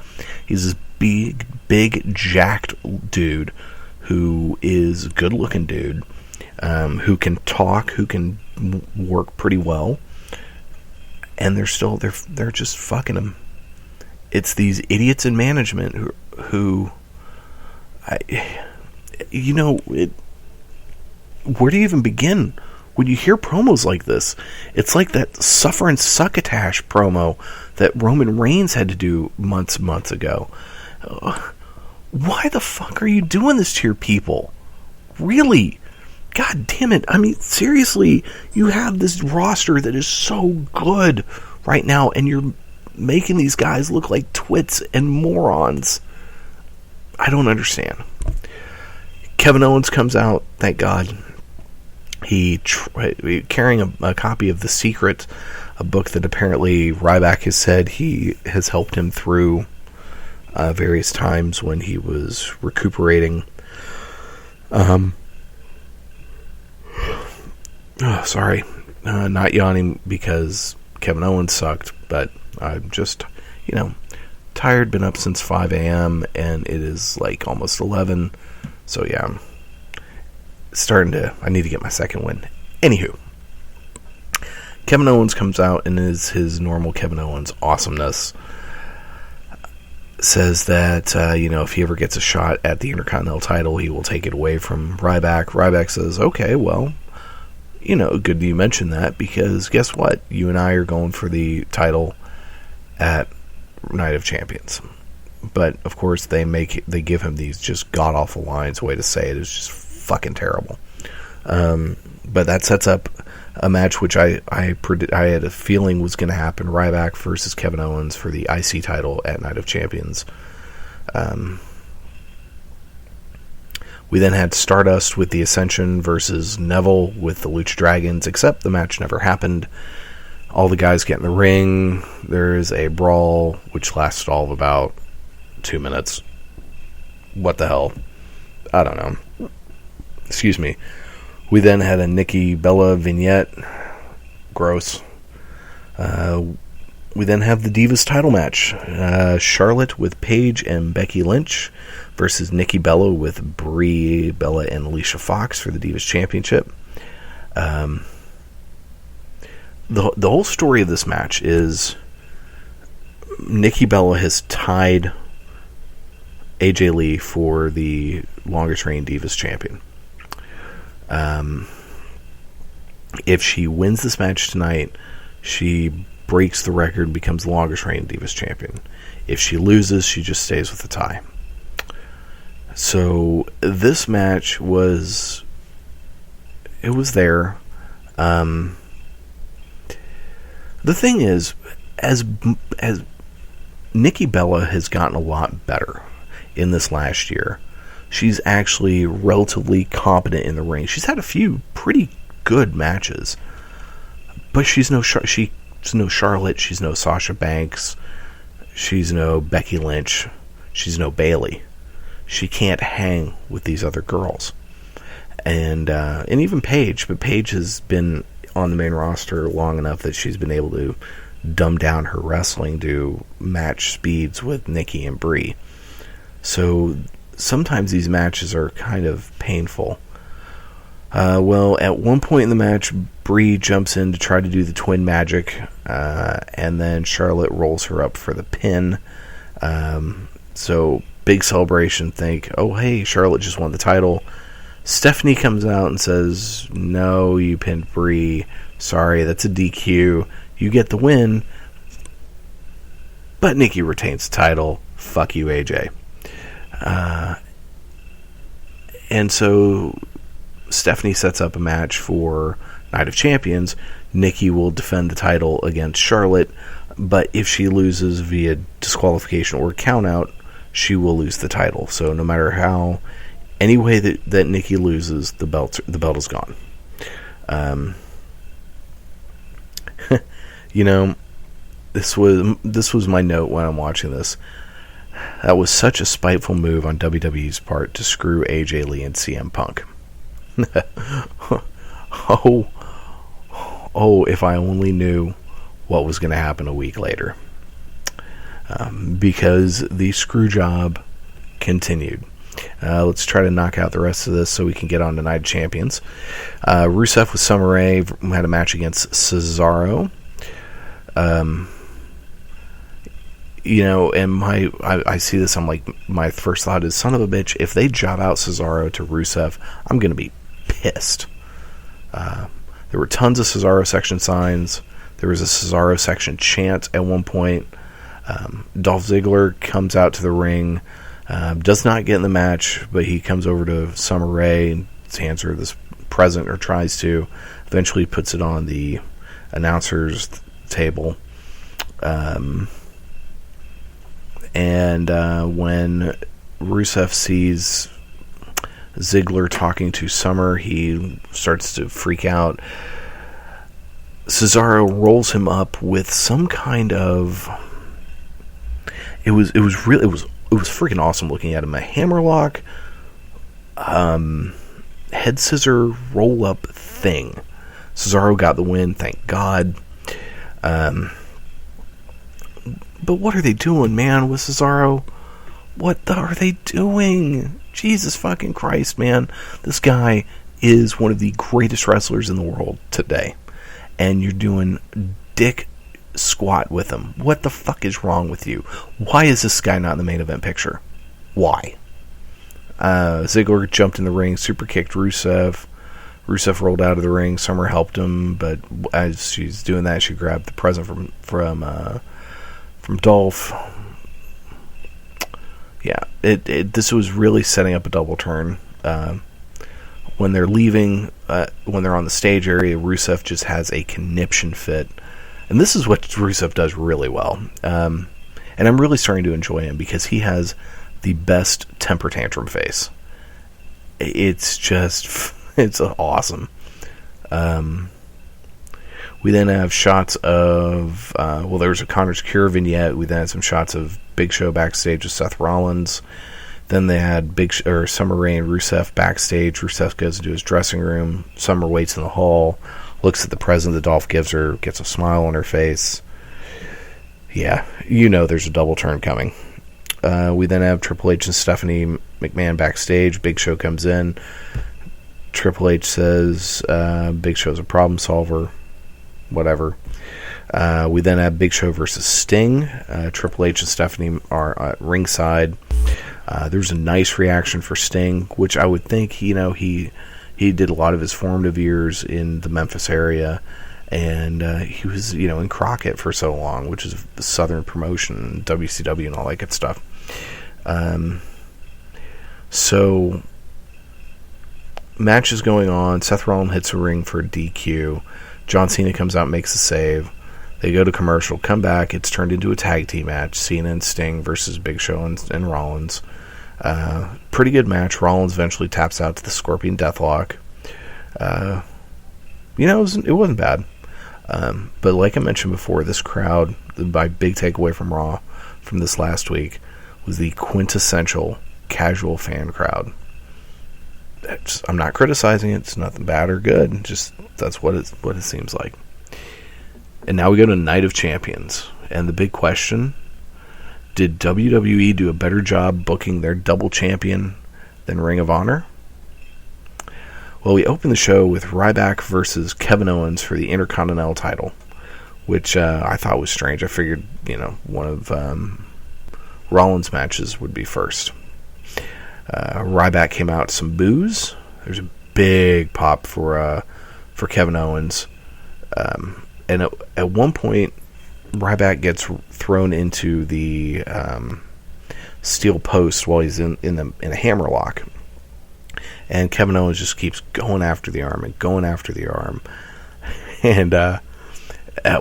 He's this big, jacked dude who is a good-looking dude, who can talk, who can work pretty well, and they're just fucking him. It's these idiots in management who where do you even begin when you hear promos like this? It's like that Suffer and Succotash promo that Roman Reigns had to do months ago. Why the fuck are you doing this to your people? Really? God damn it. I mean, seriously, you have this roster that is so good right now, and you're making these guys look like twits and morons. I don't understand. Kevin Owens comes out, thank God. He carrying a copy of The Secret, a book that apparently Ryback has said he has helped him through various times when he was recuperating. Not yawning because Kevin Owens sucked, but I'm just, tired, been up since 5 a.m., and it is like almost 11, so yeah, I'm I need to get my second win. Anywho, Kevin Owens comes out and is his normal Kevin Owens awesomeness. Says that, if he ever gets a shot at the Intercontinental title, he will take it away from Ryback. Ryback says, okay, well, good you mentioned that, because guess what? You and I are going for the title at Night of Champions. But, of course, they give him these just god-awful lines. Way to say it is just fucking terrible. But that sets up a match which I had a feeling was going to happen. Ryback versus Kevin Owens for the IC title at Night of Champions. We then had Stardust with the Ascension versus Neville with the Lucha Dragons, except the match never happened. All the guys get in the ring. There is a brawl, which lasted all of about 2 minutes. What the hell? I don't know. Excuse me. We then had a Nikki Bella vignette. Gross. We then have the Divas title match. Charlotte with Paige and Becky Lynch versus Nikki Bella with Brie Bella and Alicia Fox for the Divas Championship. The whole story of this match is Nikki Bella has tied AJ Lee for the longest reigning Divas champion. If she wins this match tonight, she breaks the record and becomes the longest reigning Divas champion. If she loses, she just stays with the tie. So this match was there. The thing is, as Nikki Bella has gotten a lot better in this last year, she's actually relatively competent in the ring. She's had a few pretty good matches, but she's no Charlotte, she's no Sasha Banks, she's no Becky Lynch, she's no Bayley. She can't hang with these other girls, and even Paige. But Paige has been on the main roster long enough that she's been able to dumb down her wrestling to match speeds with Nikki and Brie. So sometimes these matches are kind of painful. Well, at one point in the match, Brie jumps in to try to do the twin magic, and then Charlotte rolls her up for the pin. So big celebration. Think, oh hey, Charlotte just won the title. Stephanie comes out and says, no, you pinned Brie. Sorry, that's a DQ. You get the win. But Nikki retains the title. Fuck you, AJ. And so Stephanie sets up a match for Night of Champions. Nikki will defend the title against Charlotte, but if she loses via disqualification or countout, she will lose the title. So no matter how, any way that Nikki loses, the belt is gone. This was my note when I'm watching this. That was such a spiteful move on WWE's part to screw AJ Lee and CM Punk. If I only knew what was going to happen a week later. Because the screw job continued. Let's try to knock out the rest of this so we can get on to Night of Champions. Rusev with Summer Rae had a match against Cesaro. And I see this, I'm like, my first thought is, son of a bitch, if they job out Cesaro to Rusev, I'm going to be pissed. There were tons of Cesaro section signs. There was a Cesaro section chant at one point. Dolph Ziggler comes out to the ring, does not get in the match, but he comes over to Summer Rae and hands her this present, or tries to. Eventually puts it on the announcer's table. And when Rusev sees Ziggler talking to Summer, he starts to freak out. Cesaro rolls him up with some kind of... It was freaking awesome looking at him. A hammerlock, head scissor roll up thing. Cesaro got the win, thank God. But what are they doing, man, with Cesaro? What are they doing? Jesus fucking Christ, man. This guy is one of the greatest wrestlers in the world today. And you're doing dick squat with him. What the fuck is wrong with you? Why is this guy not in the main event picture? Why? Ziggler jumped in the ring, super kicked Rusev. Rusev rolled out of the ring. Summer helped him, but as she's doing that, she grabbed the present from Dolph. Yeah, this was really setting up a double turn. When they're leaving, when they're on the stage area, Rusev just has a conniption fit. And this is what Rusev does really well. And I'm really starting to enjoy him because he has the best temper tantrum face. It's just, it's awesome. We then have shots of, there was a Connor's Cure vignette. We then had some shots of Big Show backstage with Seth Rollins. Then they had Summer Rae and Rusev backstage. Rusev goes into his dressing room. Summer waits in the hall, looks at the present that Dolph gives her, gets a smile on her face. Yeah, there's a double turn coming. We then have Triple H and Stephanie McMahon backstage. Big Show comes in. Triple H says Big Show's a problem solver. Whatever. We then have Big Show versus Sting. Triple H and Stephanie are at ringside. There's a nice reaction for Sting, which I would think, he did a lot of his formative years in the Memphis area, and he was, in Crockett for so long, which is the Southern promotion, WCW and all that good stuff. So, match is going on. Seth Rollins hits a ring for a DQ. John Cena comes out and makes a save. They go to commercial, come back. It's turned into a tag team match. Cena and Sting versus Big Show and Rollins. Pretty good match. Rollins eventually taps out to the Scorpion Deathlock. It wasn't bad. But like I mentioned before, this crowd, my big takeaway from Raw from this last week, was the quintessential casual fan crowd. I'm not criticizing it. It's nothing bad or good. Just that's what it seems like. And now we go to Night of Champions. And the big question, did WWE do a better job booking their double champion than Ring of Honor? Well, we opened the show with Ryback versus Kevin Owens for the Intercontinental title, which I thought was strange. I figured, one of Rollins' matches would be first. Ryback came out some boos. There's a big pop for Kevin Owens. And at one point, Ryback gets thrown into the steel post while he's in a hammerlock, and Kevin Owens just keeps going after the arm and going after the arm. And at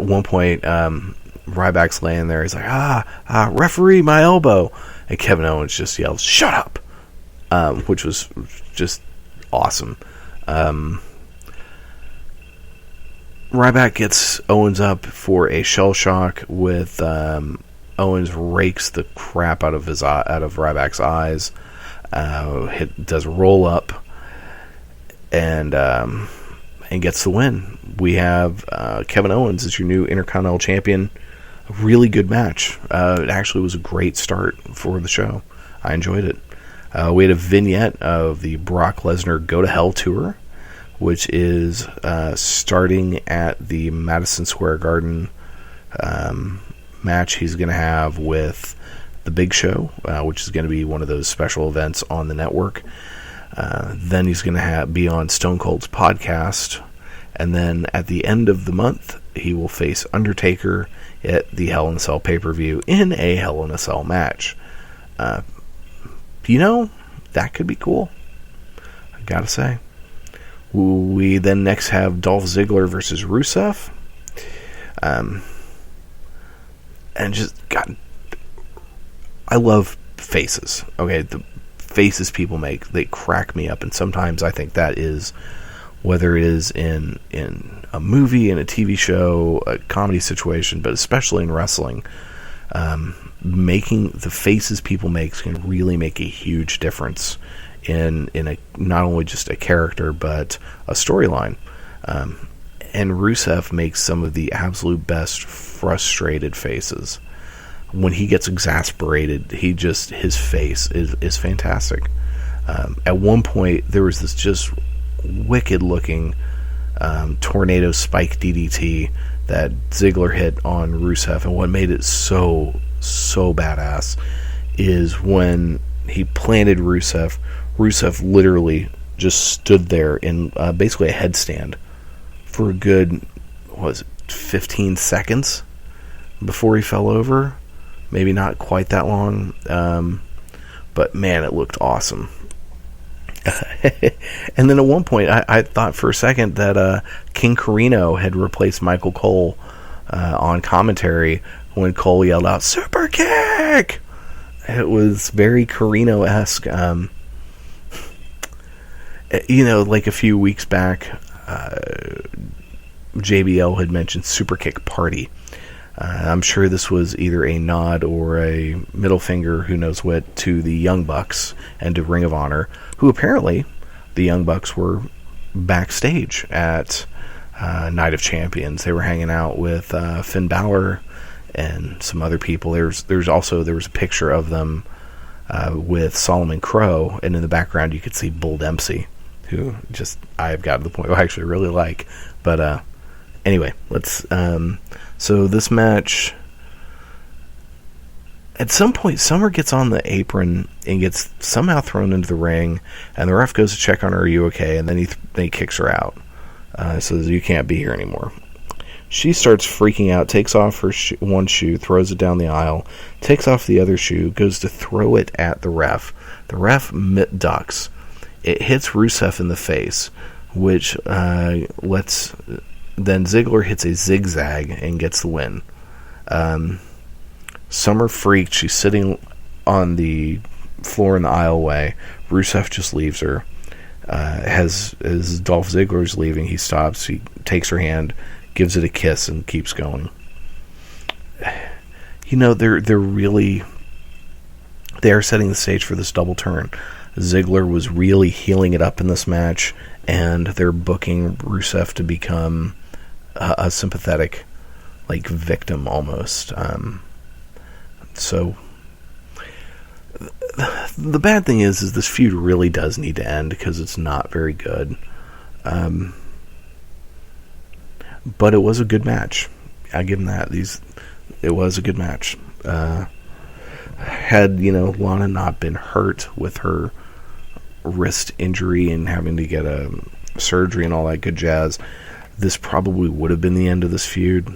one point, Ryback's laying there. He's like, referee, my elbow! And Kevin Owens just yells, "Shut up!" Which was just awesome. Ryback gets Owens up for a shell shock with Owens rakes the crap out of Ryback's eyes. Does a roll up and gets the win. We have Kevin Owens as your new Intercontinental Champion. A really good match. It actually was a great start for the show. I enjoyed it. We had a vignette of the Brock Lesnar Go to Hell tour, which is starting at the Madison Square Garden match he's going to have with the Big Show, which is going to be one of those special events on the network. Then he's going to be on Stone Cold's podcast, and then at the end of the month, he will face Undertaker at the Hell in a Cell pay-per-view in a Hell in a Cell match. That could be cool, I gotta say. We then next have Dolph Ziggler versus Rusev. And I love faces. Okay, the faces people make, they crack me up. And sometimes I think that is, whether it is in a movie, in a TV show, a comedy situation, but especially in wrestling, making the faces people make can really make a huge difference in a not only just a character but a storyline. And Rusev makes some of the absolute best frustrated faces. When he gets exasperated, his face is fantastic. At one point, there was this just wicked looking tornado spike DDT that Ziggler hit on Rusev, and what made it so badass is when he planted Rusev literally just stood there in basically a headstand for a good, 15 seconds before he fell over. Maybe not quite that long, but man, it looked awesome. And then at one point, I thought for a second that King Carino had replaced Michael Cole on commentary when Cole yelled out, "Super kick!" It was very Carino-esque. Like a few weeks back, JBL had mentioned Super Kick Party. I'm sure this was either a nod or a middle finger, who knows what, to the Young Bucks and to Ring of Honor, who apparently the Young Bucks were backstage at Night of Champions. They were hanging out with Finn Balor and some other people. There was a picture of them with Solomon Crow, and in the background you could see Bull Dempsey, who I've got to the point where I actually really like. But anyway, let's. So this match, at some point, Summer gets on the apron and gets somehow thrown into the ring, and the ref goes to check on her, "Are you okay?" And then he kicks her out. Says, "You can't be here anymore." She starts freaking out, takes off her one shoe, throws it down the aisle, takes off the other shoe, goes to throw it at the ref. The ref ducks. It hits Rusev in the face, which then Ziggler hits a zigzag and gets the win. Summer freaked. She's sitting on the floor in the aisleway. Rusev just leaves her. As Dolph Ziggler's leaving, he stops. He takes her hand, gives it a kiss, and keeps going. They're setting the stage for this double turn. Ziggler was really healing it up in this match, and they're booking Rusev to become a sympathetic, victim almost. So the bad thing is this feud really does need to end because it's not very good. But it was a good match. I give them that. It was a good match. Had Lana not been hurt with her wrist injury and having to get a surgery and all that good jazz, this probably would have been the end of this feud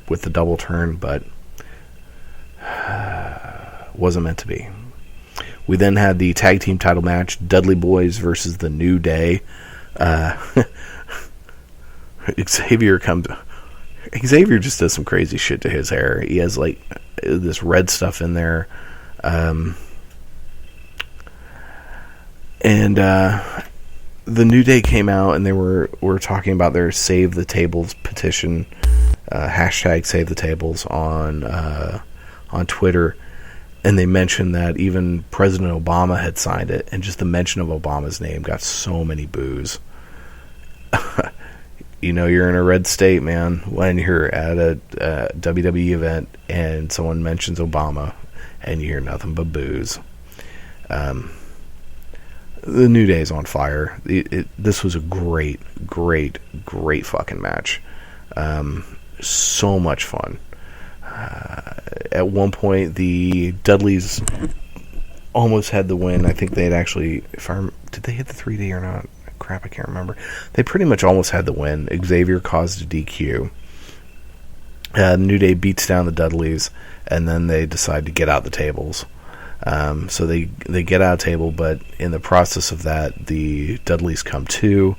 with the double turn, but wasn't meant to be. We then had the tag team title match, Dudley Boys versus the New Day. Xavier just does some crazy shit to his hair. He has this red stuff in there. And the New Day came out and they were talking about their Save the Tables petition, hashtag Save the Tables on Twitter, and they mentioned that even President Obama had signed it, and just the mention of Obama's name got so many boos. You're in a red state, man, when you're at a WWE event and someone mentions Obama and you hear nothing but boos. The New Day's on fire. This was a great fucking match. So much fun. At one point, the Dudleys almost had the win. I think they had actually... did they hit the 3D or not? Crap, I can't remember. They pretty much almost had the win. Xavier caused a DQ. New Day beats down the Dudleys, and then they decide to get out the tables. So they get out of table, but in the process of that, the Dudleys come to,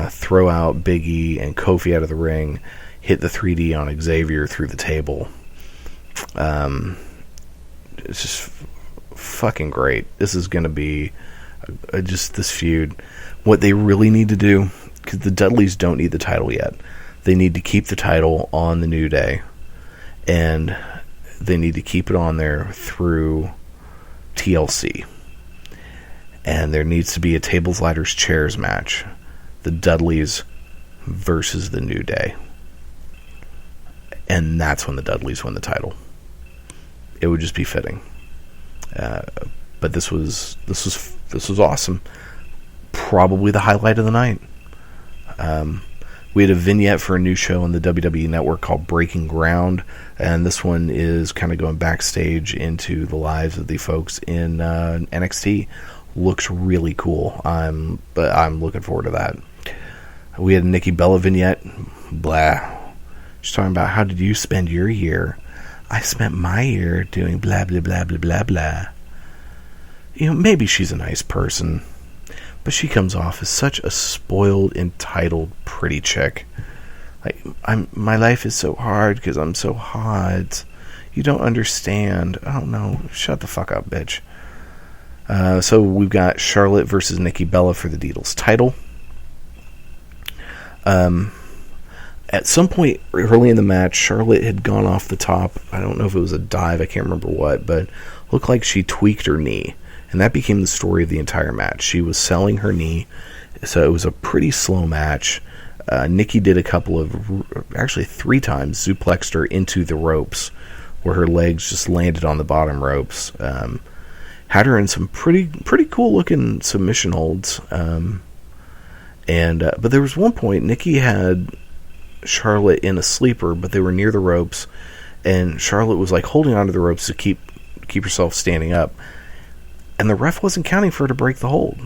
throw out Big E and Kofi out of the ring, hit the 3D on Xavier through the table. It's just fucking great. This is going to be just this feud. What they really need to do, because the Dudleys don't need the title yet, they need to keep the title on the New Day, and they need to keep it on there through TLC. And there needs to be a tables, ladders, chairs match. The Dudleys versus the New Day. And that's when the Dudleys win the title. It would just be fitting. But this was awesome. Probably the highlight of the night. We had a vignette for a new show on the WWE Network called Breaking Ground, and this one is kind of going backstage into the lives of the folks in NXT. looks really cool. But I'm looking forward to that. We had a Nikki Bella vignette. Blah. She's talking about, how did you spend your year? I spent my year doing blah, blah, blah, blah, blah, blah. You know, maybe she's a nice person, but she comes off as such a spoiled, entitled, pretty chick. Like, my life is so hard because I'm so hot. You don't understand. I don't know. Shut the fuck up, bitch. So we've got Charlotte versus Nikki Bella for the Needles title. At some point early in the match, Charlotte had gone off the top. I don't know if it was a dive, I can't remember what, but looked like she tweaked her knee. And that became the story of the entire match. She was selling her knee, so it was a pretty slow match. Nikki did a couple of, actually 3 times, suplexed her into the ropes, where her legs just landed on the bottom ropes. Had her in some pretty cool looking submission holds. But there was one point, Nikki had Charlotte in a sleeper, but they were near the ropes, and Charlotte was like holding onto the ropes to keep herself standing up, and the ref wasn't counting for her to break the hold.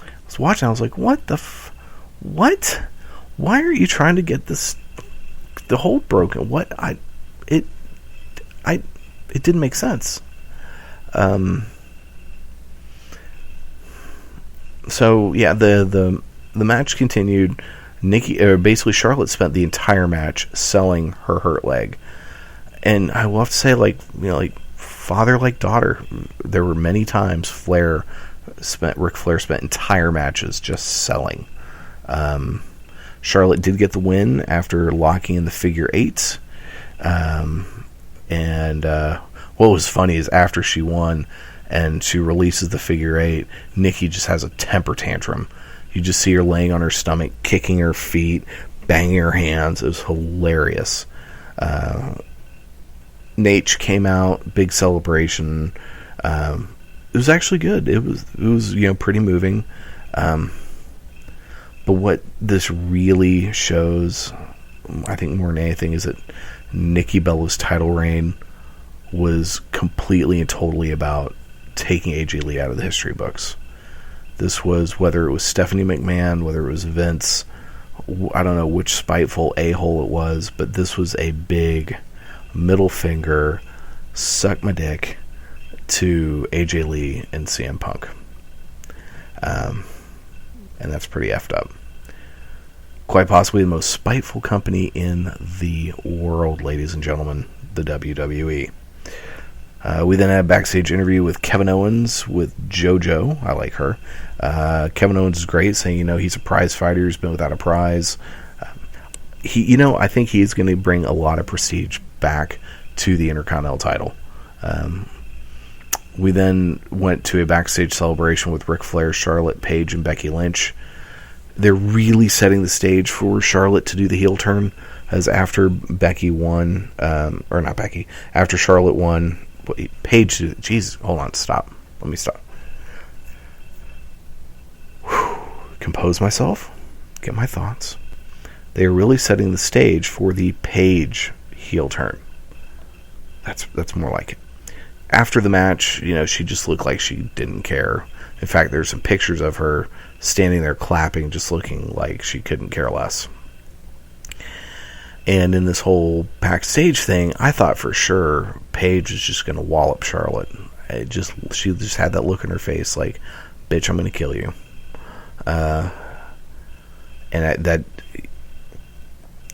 I was watching, I was like, what the what? Why are you trying to get the hold broken? It didn't make sense. So yeah, the match continued. Basically Charlotte spent the entire match selling her hurt leg, and I will have to say, like father like daughter. There were many times Ric Flair spent entire matches just selling. Charlotte did get the win after locking in the figure 8. And what was funny is after she won and she releases the figure 8, Nikki just has a temper tantrum. You just see her laying on her stomach, kicking her feet, banging her hands. It was hilarious. Nate came out, big celebration. It was actually good. It was pretty moving. But what this really shows, I think more than anything, is that Nikki Bella's title reign was completely and totally about taking AJ Lee out of the history books. This was, whether it was Stephanie McMahon, whether it was Vince, I don't know which spiteful a-hole it was, but this was a big middle finger, suck my dick, to AJ Lee and CM Punk. And that's pretty effed up. Quite possibly the most spiteful company in the world, ladies and gentlemen, the WWE. We then had a backstage interview with Kevin Owens with JoJo. I like her. Kevin Owens is great, saying, he's a prize fighter. He's been without a prize. I think he's going to bring a lot of prestige back to the Intercontinental title. We then went to a backstage celebration with Ric Flair, Charlotte, Paige, and Becky Lynch. They're really setting the stage for Charlotte to do the heel turn, as after Becky won, after Charlotte won, Paige, Jesus, hold on, stop. Let me stop. Compose myself, get my thoughts. They are really setting the stage for the Paige heel turn. That's more like it. After the match, she just looked like she didn't care. In fact, there's some pictures of her standing there clapping, just looking like she couldn't care less. And in this whole backstage thing, I thought for sure Paige was just going to wallop Charlotte. She just had that look in her face, like, bitch, I'm going to kill you. And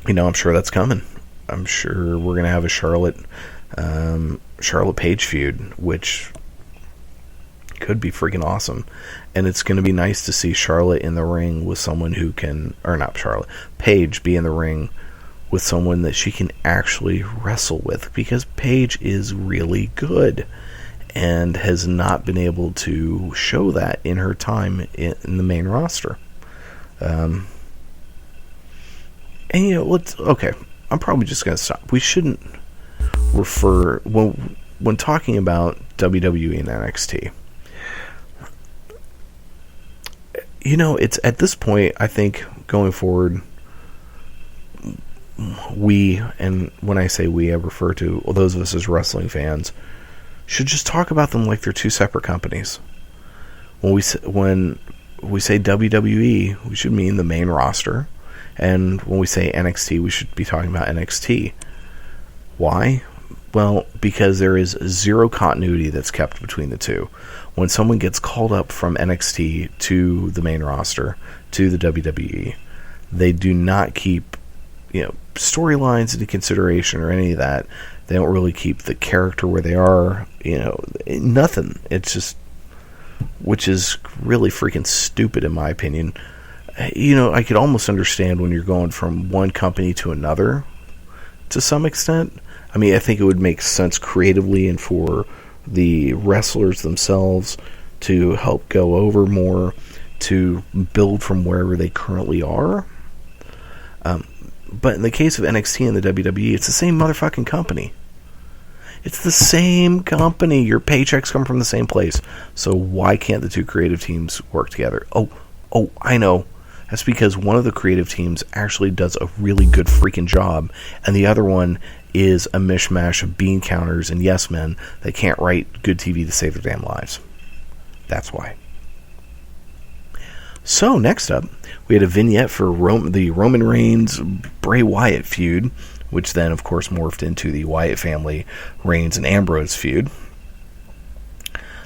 I'm sure that's coming. I'm sure we're going to have a Charlotte Paige feud, which could be freaking awesome. And it's going to be nice to see Charlotte in the ring with someone who can, or not Charlotte, Paige be in the ring with someone that she can actually wrestle with, because Paige is really good and has not been able to show that in her time in the main roster. And okay, I'm probably just going to stop. We shouldn't refer, when talking about WWE and NXT, it's at this point, I think, going forward, and when I say we, I refer to those of us as wrestling fans, should just talk about them like they're two separate companies. When we say WWE, we should mean the main roster. And when we say NXT, we should be talking about NXT. Why? Well, because there is zero continuity that's kept between the two. When someone gets called up from NXT to the main roster, to the WWE, they do not keep, storylines into consideration or any of that. They don't really keep the character where they are, nothing. It's just, which is really freaking stupid in my opinion. I could almost understand when you're going from one company to another to some extent. I mean, I think it would make sense creatively and for the wrestlers themselves to help go over more, to build from wherever they currently are. But in the case of NXT and the WWE, it's the same motherfucking company. It's the same company. Your paychecks come from the same place. So why can't the two creative teams work together? Oh, I know. That's because one of the creative teams actually does a really good freaking job, and the other one is a mishmash of bean counters and yes men that can't write good TV to save their damn lives. That's why. So, next up, we had a vignette for the Roman Reigns-Bray Wyatt feud, which then, of course, morphed into the Wyatt family, Reigns and Ambrose feud.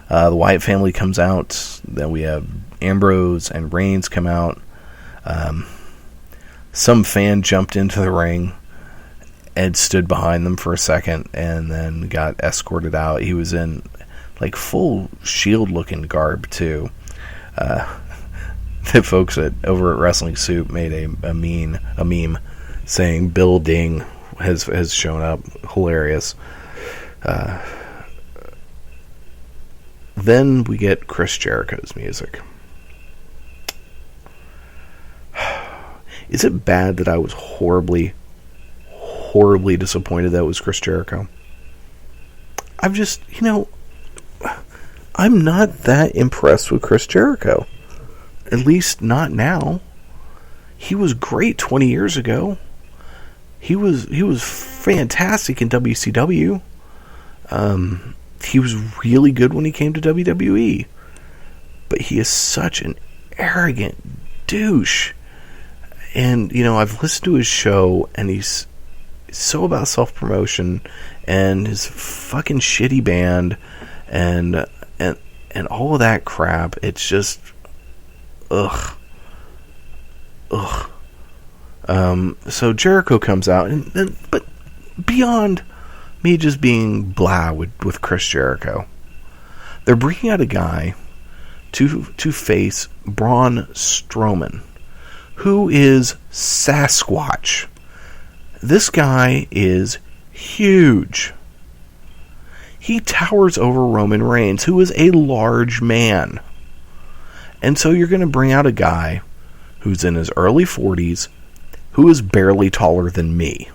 The Wyatt family comes out, then we have Ambrose and Reigns come out. Some fan jumped into the ring and stood behind them for a second and then got escorted out. He was in like full Shield looking garb too. The folks over at Wrestling Soup made a meme saying Bill Ding has shown up. Hilarious. Then we get Chris Jericho's music. Is it bad that I was horribly disappointed that it was Chris Jericho? I'm just, I'm not that impressed with Chris Jericho. At least not now. He was great 20 years ago. He was fantastic in WCW. He was really good when he came to WWE. But he is such an arrogant douche. And, I've listened to his show, and he's so about self-promotion, and his fucking shitty band, and all of that crap. It's just, ugh. So Jericho comes out, but beyond me just being blah with Chris Jericho, they're bringing out a guy to face Braun Strowman, who is Sasquatch. This guy is huge. He towers over Roman Reigns, who is a large man. And so you're going to bring out a guy who's in his early 40s, who is barely taller than me.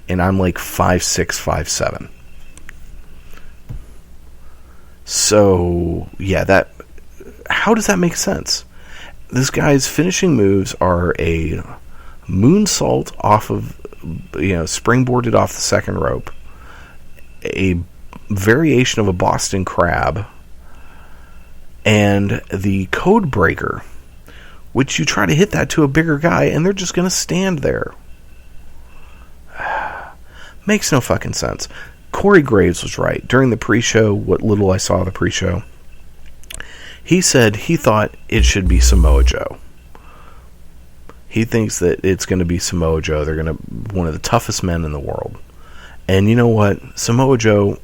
And I'm like 5'6", 5'7". So, yeah, how does that make sense? This guy's finishing moves are a moonsault off of, springboarded off the second rope, a variation of a Boston Crab, and the Code Breaker, which you try to hit that to a bigger guy, and they're just going to stand there. Makes no fucking sense. Corey Graves was right. During the pre-show, what little I saw of the pre-show, he said he thought it should be Samoa Joe. He thinks that it's going to be Samoa Joe. They're going to one of the toughest men in the world. And you know what? Samoa Joe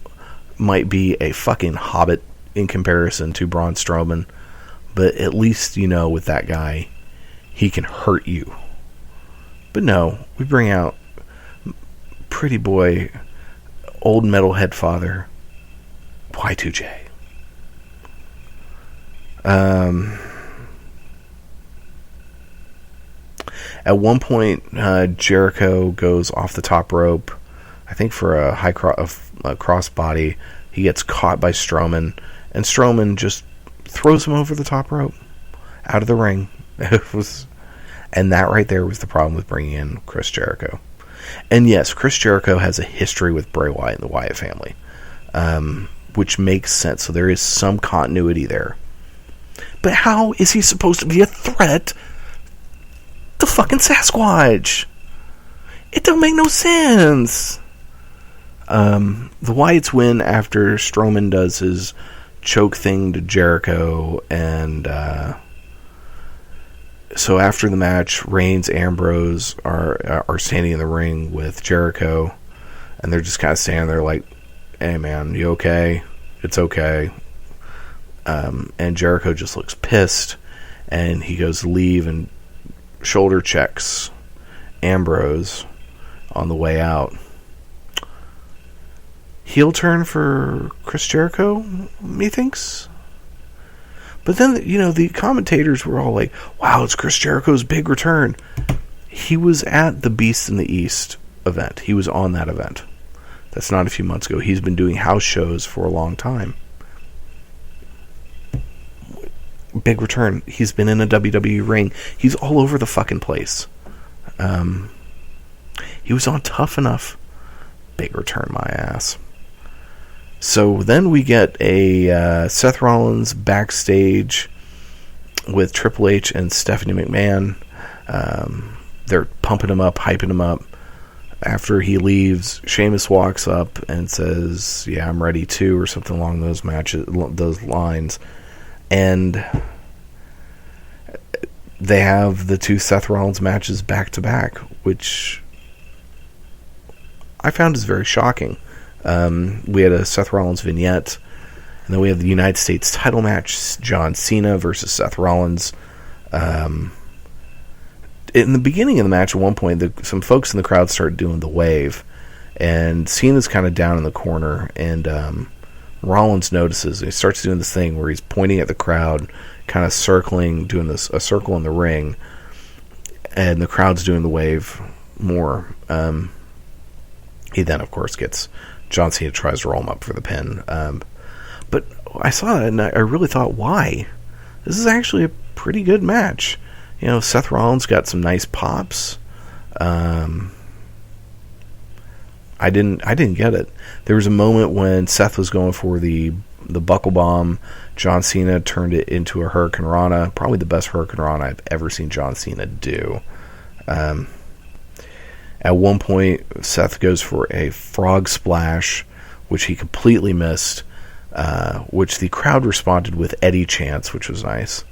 might be a fucking hobbit in comparison to Braun Strowman, but at least, with that guy, he can hurt you. But no, we bring out pretty boy, old metalhead father, Y2J. At one point, Jericho goes off the top rope, I think for a high crossbody. He gets caught by Strowman, and Strowman just throws him over the top rope, out of the ring. And that right there was the problem with bringing in Chris Jericho. And yes, Chris Jericho has a history with Bray Wyatt and the Wyatt family, which makes sense. So there is some continuity there. But how is he supposed to be a threat to fucking Sasquatch? It don't make no sense. The Wyatts win after Strowman does his choke thing to Jericho, and so after the match, Reigns, Ambrose are standing in the ring with Jericho, and they're just kind of standing there like, "Hey man, you okay? It's okay." And Jericho just looks pissed, and he goes to leave and shoulder checks Ambrose on the way out. Heel turn for Chris Jericho, methinks. But then, the commentators were all like, wow, it's Chris Jericho's big return. He was at the Beast in the East event. He was on that event. That's not a few months ago. He's been doing house shows for a long time. Big return. He's been in a WWE ring. He's all over the fucking place. He was on Tough Enough. Big return, my ass. So then we get a Seth Rollins backstage with Triple H and Stephanie McMahon. They're pumping him up, hyping him up. After he leaves, Sheamus walks up and says, "Yeah, I'm ready too," or something along those lines. And they have the two Seth Rollins matches back to back, which I found is very shocking. We had a Seth Rollins vignette, and then we have the United States title match, John Cena versus Seth Rollins. In the beginning of the match, at one point, some folks in the crowd started doing the wave, and Cena's kind of down in the corner, and Rollins notices, and he starts doing this thing where he's pointing at the crowd, kind of circling, doing a circle in the ring, and the crowd's doing the wave more. He then, of course, gets John Cena, tries to roll him up for the pin. But I saw that, and I really thought, why? This is actually a pretty good match. Seth Rollins got some nice pops. I didn't get it. There was a moment when Seth was going for the buckle bomb. John Cena turned it into a Hurricane Rana. Probably the best Hurricane Rana I've ever seen John Cena do. At one point, Seth goes for a frog splash, which he completely missed, which the crowd responded with Eddie chants, which was nice.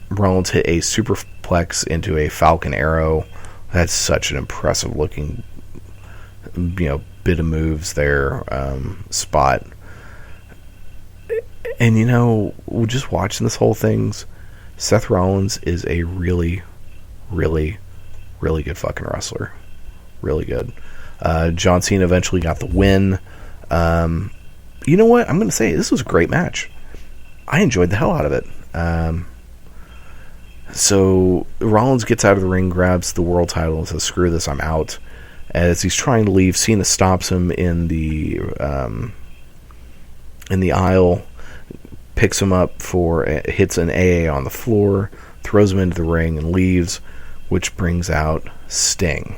Rollins hit a superplex into a Falcon Arrow. That's such an impressive looking, bit of moves there, spot. And, just watching this whole thing, Seth Rollins is a really, really, really good fucking wrestler. Really good. John Cena eventually got the win. You know what? I'm going to say this was a great match. I enjoyed the hell out of it. So Rollins gets out of the ring, grabs the world title, and says, "Screw this, I'm out." As he's trying to leave, Cena stops him in the aisle, picks him up hits an AA on the floor, throws him into the ring, and leaves, which brings out Sting.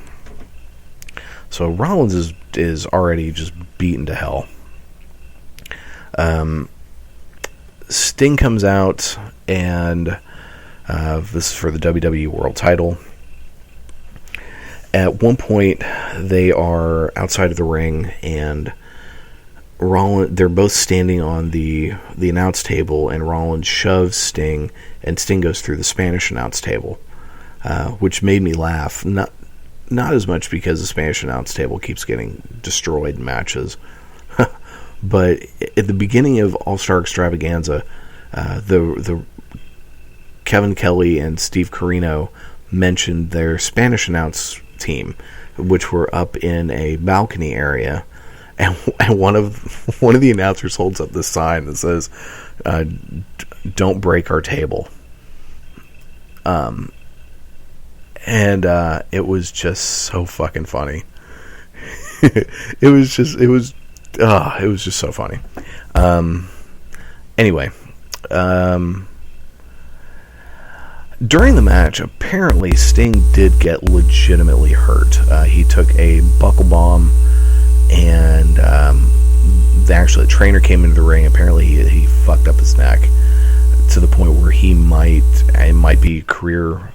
So Rollins is already just beaten to hell. Sting comes out, and this is for the WWE World Title. At one point, they are outside of the ring, and they're both standing on the announce table, and Rollins shoves Sting, and Sting goes through the Spanish announce table, which made me laugh. Not as much because the Spanish announce table keeps getting destroyed in matches, but at the beginning of All-Star Extravaganza, the Kevin Kelly and Steve Corino mentioned their Spanish announce team, which were up in a balcony area, and one of the announcers holds up this sign that says, "Don't break our table." And it was just so fucking funny. It was just so funny. Anyway, during the match, apparently Sting did get legitimately hurt. He took a buckle bomb, and the trainer came into the ring. Apparently he fucked up his neck. to the point where it might be career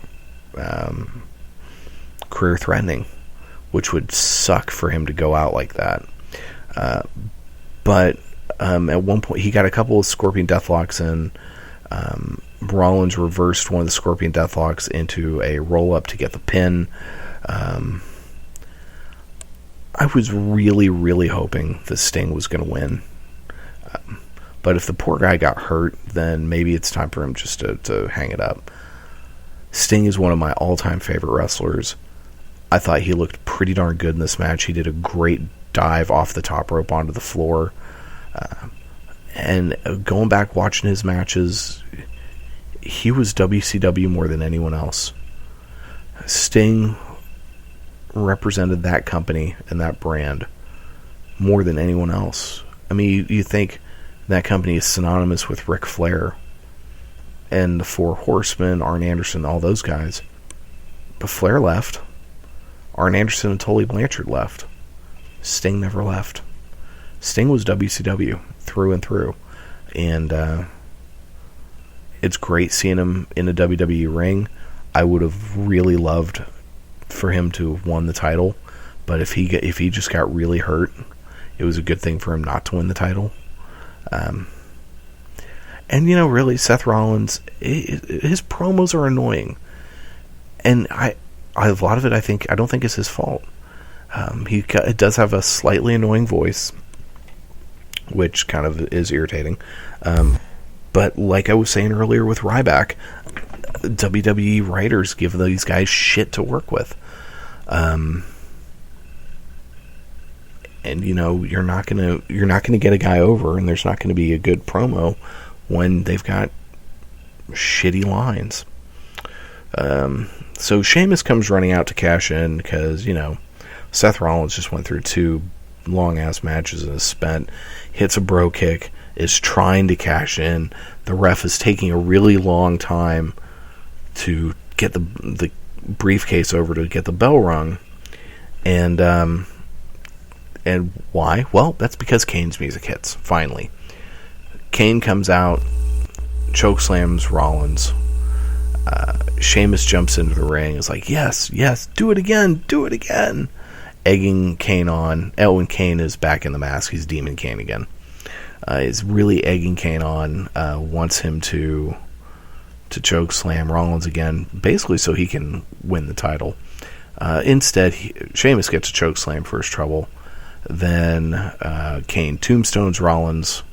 threatening, which would suck for him to go out like that. But at one point, he got a couple of Scorpion Deathlocks in. Rollins reversed one of the Scorpion Deathlocks into a roll-up to get the pin. I was really, really hoping that Sting was going to win. But if the poor guy got hurt, then maybe it's time for him just to hang it up. Sting is one of my all-time favorite wrestlers. I thought he looked pretty darn good in this match. He did a great dive off the top rope onto the floor. And going back watching his matches, he was WCW more than anyone else. Sting represented that company and that brand more than anyone else. I mean, you think that company is synonymous with Ric Flair and the Four Horsemen, Arn Anderson, all those guys. But Flair left. Arn Anderson and Tully Blanchard left. Sting never left. Sting was WCW through and through. And it's great seeing him in a WWE ring. I would have really loved for him to have won the title, but if he just got really hurt, it was a good thing for him not to win the title. And really, Seth Rollins, his promos are annoying, and a lot of it I don't think is his fault. It does have a slightly annoying voice, which kind of is irritating. But like I was saying earlier with Ryback, WWE writers give these guys shit to work with. And you're not gonna get a guy over, and there's not gonna be a good promo when they've got shitty lines. So Sheamus comes running out to cash in because Seth Rollins just went through 2 long ass matches and is spent. Hits a bro kick, is trying to cash in. The ref is taking a really long time to get the briefcase over to get the bell rung. And why? Well, that's because Kane's music hits, finally. Kane comes out, chokeslams Rollins. Sheamus jumps into the ring, is like, yes, do it again, egging Kane on. And Kane is back in the mask, he's Demon Kane again. Is really egging Kane on, wants him to chokeslam Rollins again, basically so he can win the title. Instead, Sheamus gets a chokeslam for his trouble. Then Kane tombstones Rollins,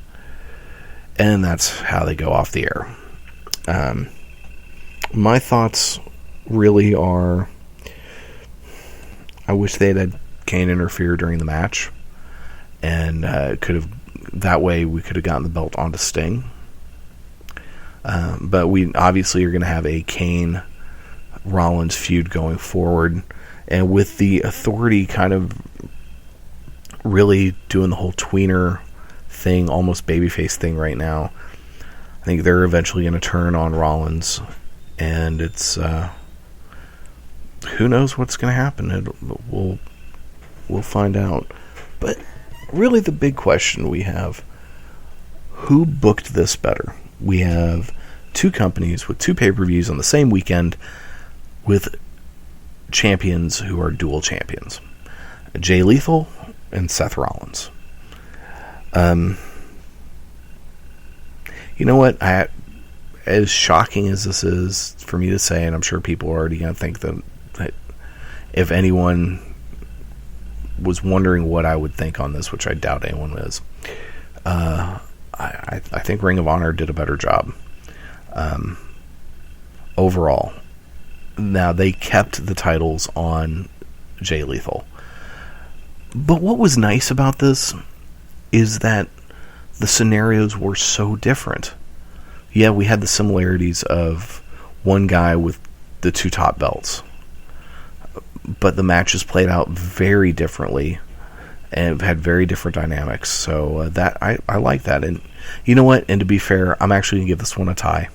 and that's how they go off the air. My thoughts really are, I wish they'd had Kane interfere during the match, and that way we could have gotten the belt onto Sting. But we obviously are going to have a Kane Rollins feud going forward, and with the Authority kind of really doing the whole tweener thing, almost babyface thing right now, I think they're eventually going to turn on Rollins, and it's who knows what's going to happen. We'll find out. But really the big question we have, who booked this better? We have 2 companies with 2 pay-per-views on the same weekend with champions who are dual champions. Jay Lethal and Seth Rollins. You know what? As shocking as this is for me to say, and I'm sure people are already going to think that if anyone was wondering what I would think on this, which I doubt anyone is, I think Ring of Honor did a better job overall. Now, they kept the titles on Jay Lethal. But what was nice about this is that the scenarios were so different. Yeah, we had the similarities of one guy with the 2 top belts, but the matches played out very differently and had very different dynamics. So that I like that. And you know what? And to be fair, I'm actually going to give this one a tie.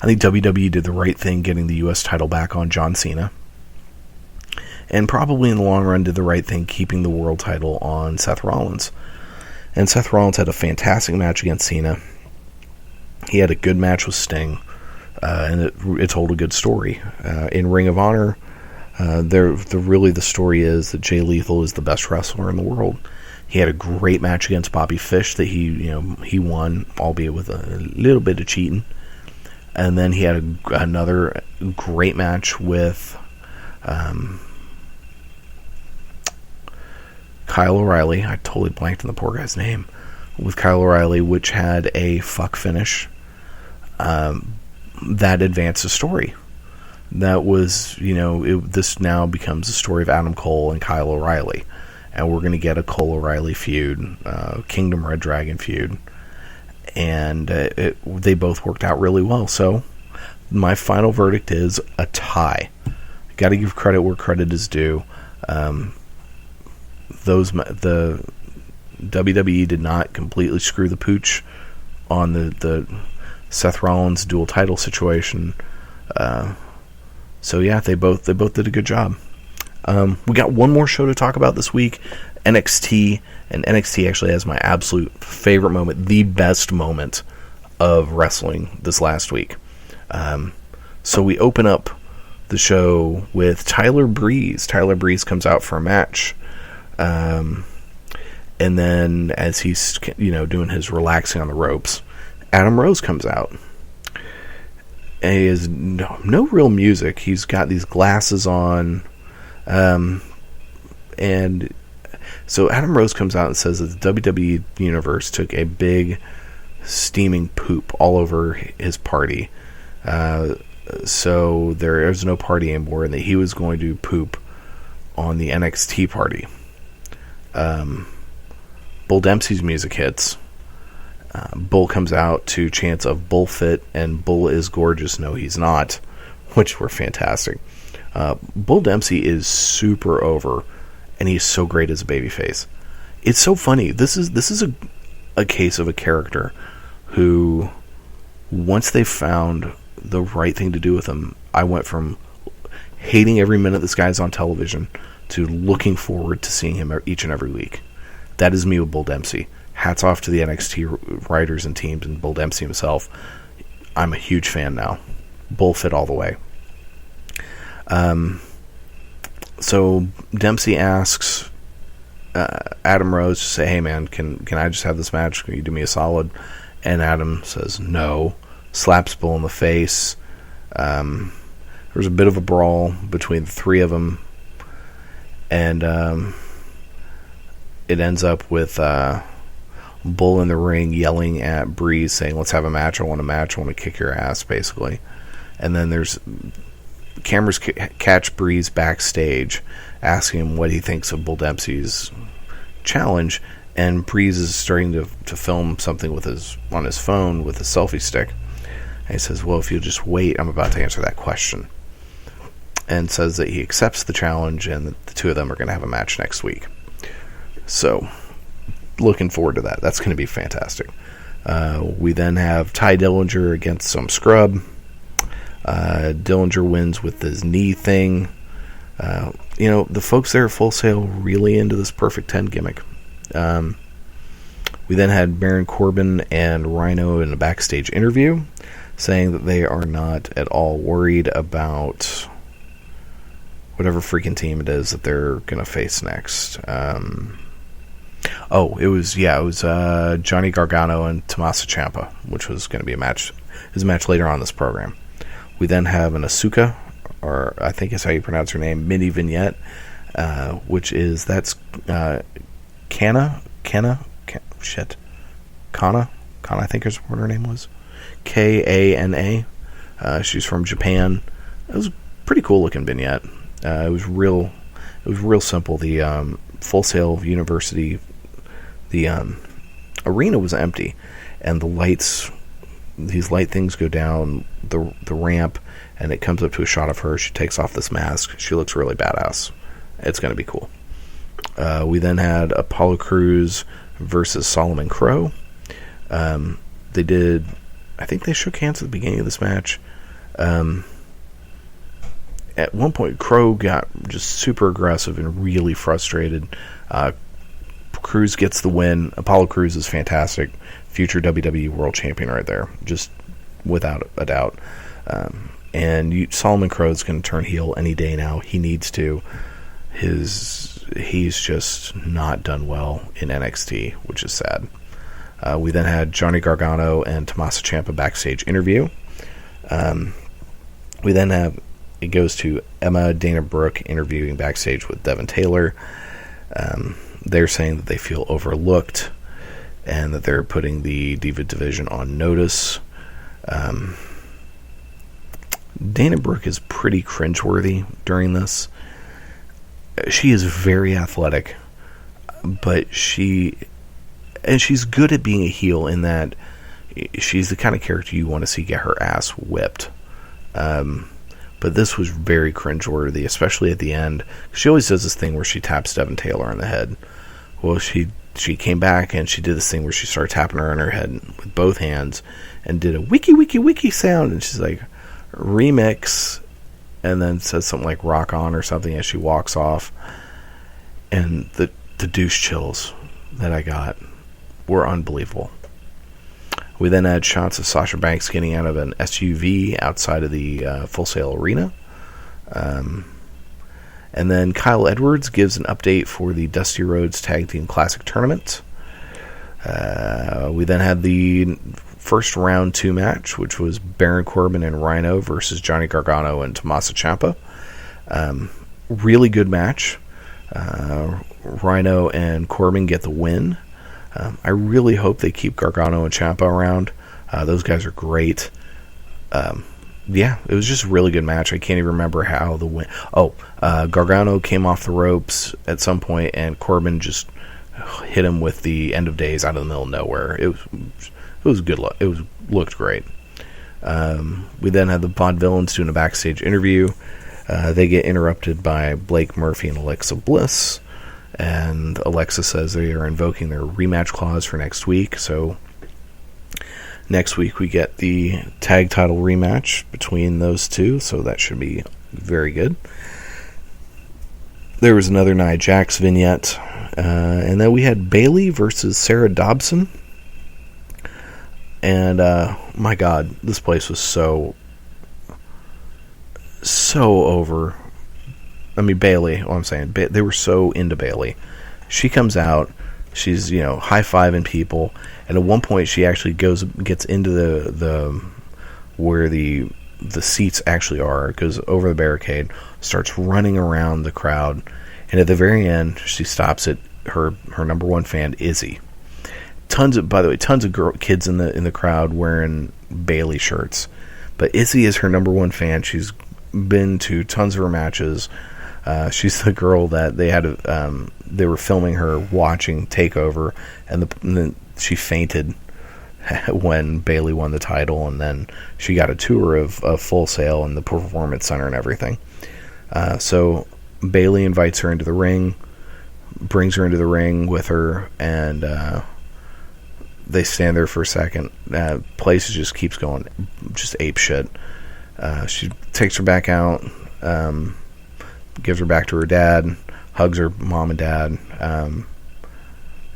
I think WWE did the right thing getting the U.S. title back on John Cena, and probably in the long run did the right thing keeping the world title on Seth Rollins. And Seth Rollins had a fantastic match against Cena. he had a good match with Sting, and it told a good story. In Ring of Honor, the story is that Jay Lethal is the best wrestler in the world. He had a great match against Bobby Fish that he won, albeit with a little bit of cheating. And then he had another great match with Kyle O'Reilly. I totally blanked on the poor guy's name. With Kyle O'Reilly, which had a fuck finish. That advanced the story. That was, this now becomes the story of Adam Cole and Kyle O'Reilly. And we're going to get a Cole O'Reilly feud, Kingdom Red Dragon feud. And they both worked out really well. So my final verdict is a tie. Got to give credit where credit is due. The WWE did not completely screw the pooch on the Seth Rollins dual title situation. So yeah, they both did a good job. We got one more show to talk about this week, NXT, and NXT actually has my absolute favorite moment, the best moment of wrestling this last week. So we open up the show with Tyler Breeze. Tyler Breeze comes out for a match, and then as he's doing his relaxing on the ropes, Adam Rose comes out. And he has no real music. He's got these glasses on. And so Adam Rose comes out and says that the WWE Universe took a big steaming poop all over his party. So there is no party anymore, and that he was going to poop on the NXT party. Bull Dempsey's music hits. Bull comes out to chants of Bullfit and Bull is gorgeous, no he's not, which were fantastic. Bull Dempsey is super over, and he's so great as a babyface. It's so funny. This is a case of a character who, once they found the right thing to do with him, I went from hating every minute this guy's on television to looking forward to seeing him each and every week. That is me with Bull Dempsey. Hats off to the NXT writers and teams and Bull Dempsey himself. I'm a huge fan now. Bullfit all the way. So Dempsey asks Adam Rose to say, "Hey man, can I just have this match? Can you do me a solid?" And Adam says no. Slaps Bull in the face. There was a bit of a brawl between the three of them, and it ends up with Bull in the ring yelling at Breeze, saying, "Let's have a match. I want a match. I want to kick your ass," basically. And then there's cameras catch Breeze backstage, asking him what he thinks of Bull Dempsey's challenge, and Breeze is starting to film something on his phone with a selfie stick. And he says, "Well, if you'll just wait, I'm about to answer that question." And says that he accepts the challenge, and that the two of them are going to have a match next week. So, looking forward to that. That's going to be fantastic. We then have Ty Dillinger against some scrub. Dillinger wins with his knee thing. The folks there at Full Sail really into this Perfect 10 gimmick. We then had Baron Corbin and Rhino in a backstage interview, saying that they are not at all worried about whatever freaking team it is that they're going to face next. It was Johnny Gargano and Tommaso Ciampa, which was going to be a match later on this program. We then have an Asuka, or I think is how you pronounce her name, mini vignette, that's Kana, I think is what her name was, Kana. She's from Japan. It was a pretty cool looking vignette. It was real simple. The Full Sail University, the arena was empty, and these light things go down the ramp, and it comes up to a shot of her. She takes off this mask. She looks really badass. It's going to be cool. We then had Apollo Crews versus Solomon Crow. I think they shook hands at the beginning of this match. At one point, Crow got just super aggressive and really frustrated. Crews gets the win. Apollo Crews is fantastic. Future WWE World Champion right there. Just without a doubt. Solomon Crow's going to turn heel any day now. He needs to. He's just not done well in NXT, which is sad. We then had Johnny Gargano and Tommaso Ciampa backstage interview. We then have, it goes to Emma Dana Brooke interviewing backstage with Devin Taylor. They're saying that they feel overlooked and that they're putting the Diva division on notice. Dana Brooke is pretty cringeworthy during this. She is very athletic, but she's good at being a heel in that she's the kind of character you want to see get her ass whipped. But this was very cringeworthy, especially at the end. She always does this thing where she taps Devin Taylor on the head. Well, she came back and she did this thing where she started tapping her on her head with both hands and did a wiki wiki wiki sound, and she's like, remix, and then says something like rock on or something as she walks off. And the douche chills that I got were unbelievable. We then had shots of Sasha Banks getting out of an SUV outside of the Full Sail Arena. And then Kyle Edwards gives an update for the Dusty Rhodes Tag Team Classic Tournament. We then had the first round 2 match, which was Baron Corbin and Rhino versus Johnny Gargano and Tommaso Ciampa. Really good match. Rhino and Corbin get the win. I really hope they keep Gargano and Ciampa around. Those guys are great. Yeah, it was just a really good match. I can't even remember how the win. Gargano came off the ropes at some point, and Corbin just hit him with the End of Days out of the middle of nowhere. It was good. Looked great. We then had the Vaudevillains doing a backstage interview. They get interrupted by Blake Murphy and Alexa Bliss, and Alexa says they are invoking their rematch clause for next week. So next week we get the tag title rematch between those two, so that should be very good. There was another Nia Jax vignette, and then we had Bayley versus Sarah Dobson. And my God, this place was so over. I mean, Bayley. What I'm saying, they were so into Bayley. She comes out, she's high-fiving people, and at one point she actually gets into the where the seats actually are, goes over the barricade, starts running around the crowd, and at the very end she stops at her number one fan, Izzy. Tons of kids in the crowd wearing Bayley shirts, but Izzy is her number one fan. She's been to tons of her matches. She's the girl that they were filming her watching TakeOver, and then she fainted when Bayley won the title, and then she got a tour of Full Sail and the Performance Center and everything. So Bayley invites her into the ring, brings her into the ring with her, and they stand there for a second. Place just keeps going, just ape shit. She takes her back out, gives her back to her dad, hugs her mom and dad.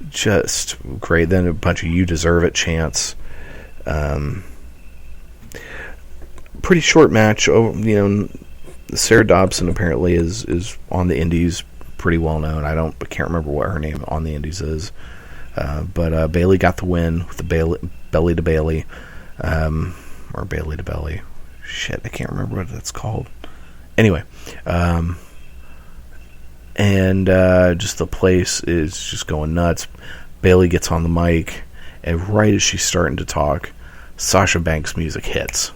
Just great. Then a bunch of "You Deserve It" chants. Pretty short match. Sarah Dobson apparently is on the Indies, pretty well known. I can't remember what her name on the Indies is. But Bayley got the win with the belly to Bayley, or Bayley to belly. Shit, I can't remember what that's called. Anyway, and just the place is just going nuts. Bayley gets on the mic, and right as she's starting to talk, Sasha Banks' music hits,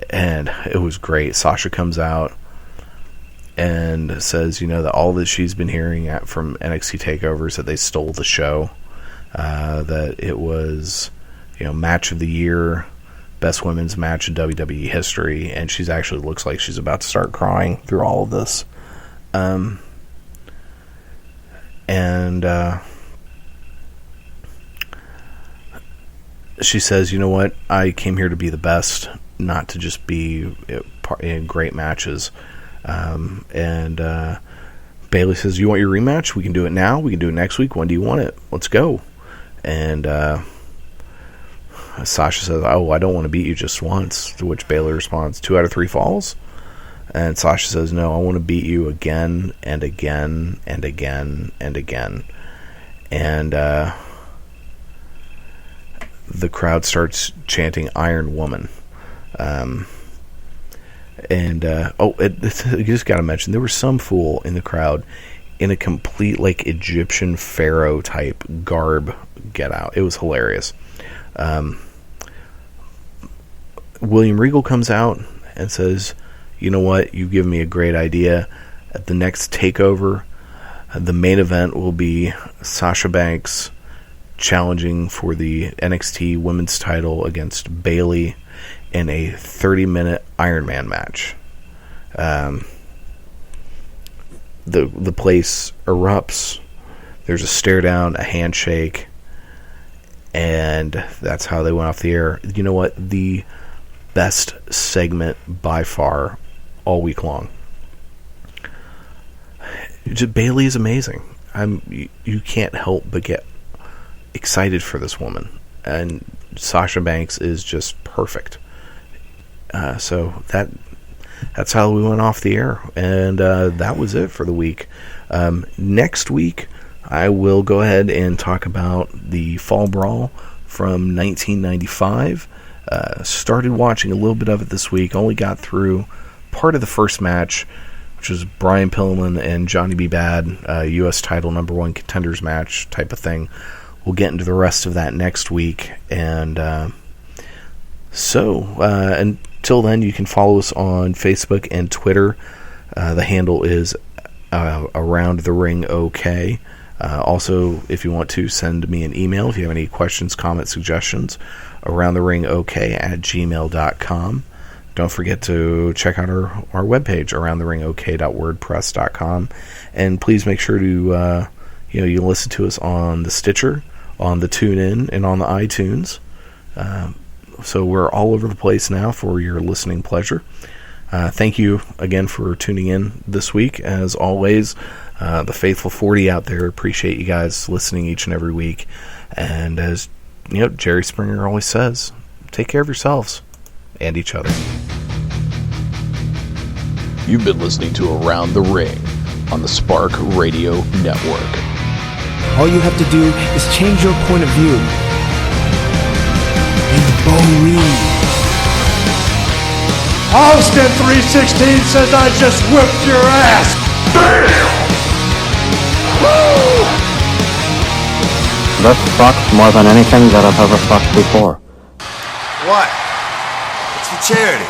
and it was great. Sasha comes out and says, that all that she's been hearing from NXT takeovers, that they stole the show, that it was, match of the year, best women's match in WWE history, and she's actually looks like she's about to start crying through all of this. She says, what? I came here to be the best, not to just be in great matches. Bayley says, "You want your rematch? We can do it now. We can do it next week. When do you want it? Let's go." And Sasha says, "Oh, I don't want to beat you just once." To which Bayley responds, 2 out of 3 falls? And Sasha says, "No, I want to beat you again and again and again and again." And the crowd starts chanting "Iron Woman." I just got to mention, there was some fool in the crowd in a complete, like, Egyptian pharaoh type garb get out. It was hilarious. William Regal comes out and says, "You know what? You've given me a great idea. At the next TakeOver, the main event will be Sasha Banks challenging for the NXT Women's title against Bayley in a 30-minute Iron Man match." The place erupts. There's a stare down, a handshake, and that's how they went off the air. You know what? The best segment by far all week long. Bayley is amazing. You can't help but get excited for this woman, and Sasha Banks is just perfect. So that's how we went off the air, and that was it for the week. Next week, I will go ahead and talk about the Fall Brawl from 1995. Started watching a little bit of it this week. Only got through part of the first match, which was Brian Pillman and Johnny B. Bad, U.S. title #1 contenders match type of thing. We'll get into the rest of that next week. And until then, you can follow us on Facebook and Twitter. The handle is Around the Ring OK. Also, if you want to send me an email, if you have any questions, comments, suggestions, aroundtheringok@gmail.com. Don't forget to check out our webpage, aroundtheringok.wordpress.com. And please make sure to you listen to us on the Stitcher, on the TuneIn, and on the iTunes. So we're all over the place now for your listening pleasure. Thank you again for tuning in this week. As always, the faithful 40 out there, appreciate you guys listening each and every week. And as Jerry Springer always says, take care of yourselves and each other. You've been listening to Around the Ring on the Spark Radio Network. All you have to do is change your point of view and believe. Austin 316 says I just whipped your ass. Bam! Woo! This sucks more than anything that I've ever sucked before. What? It's for charity.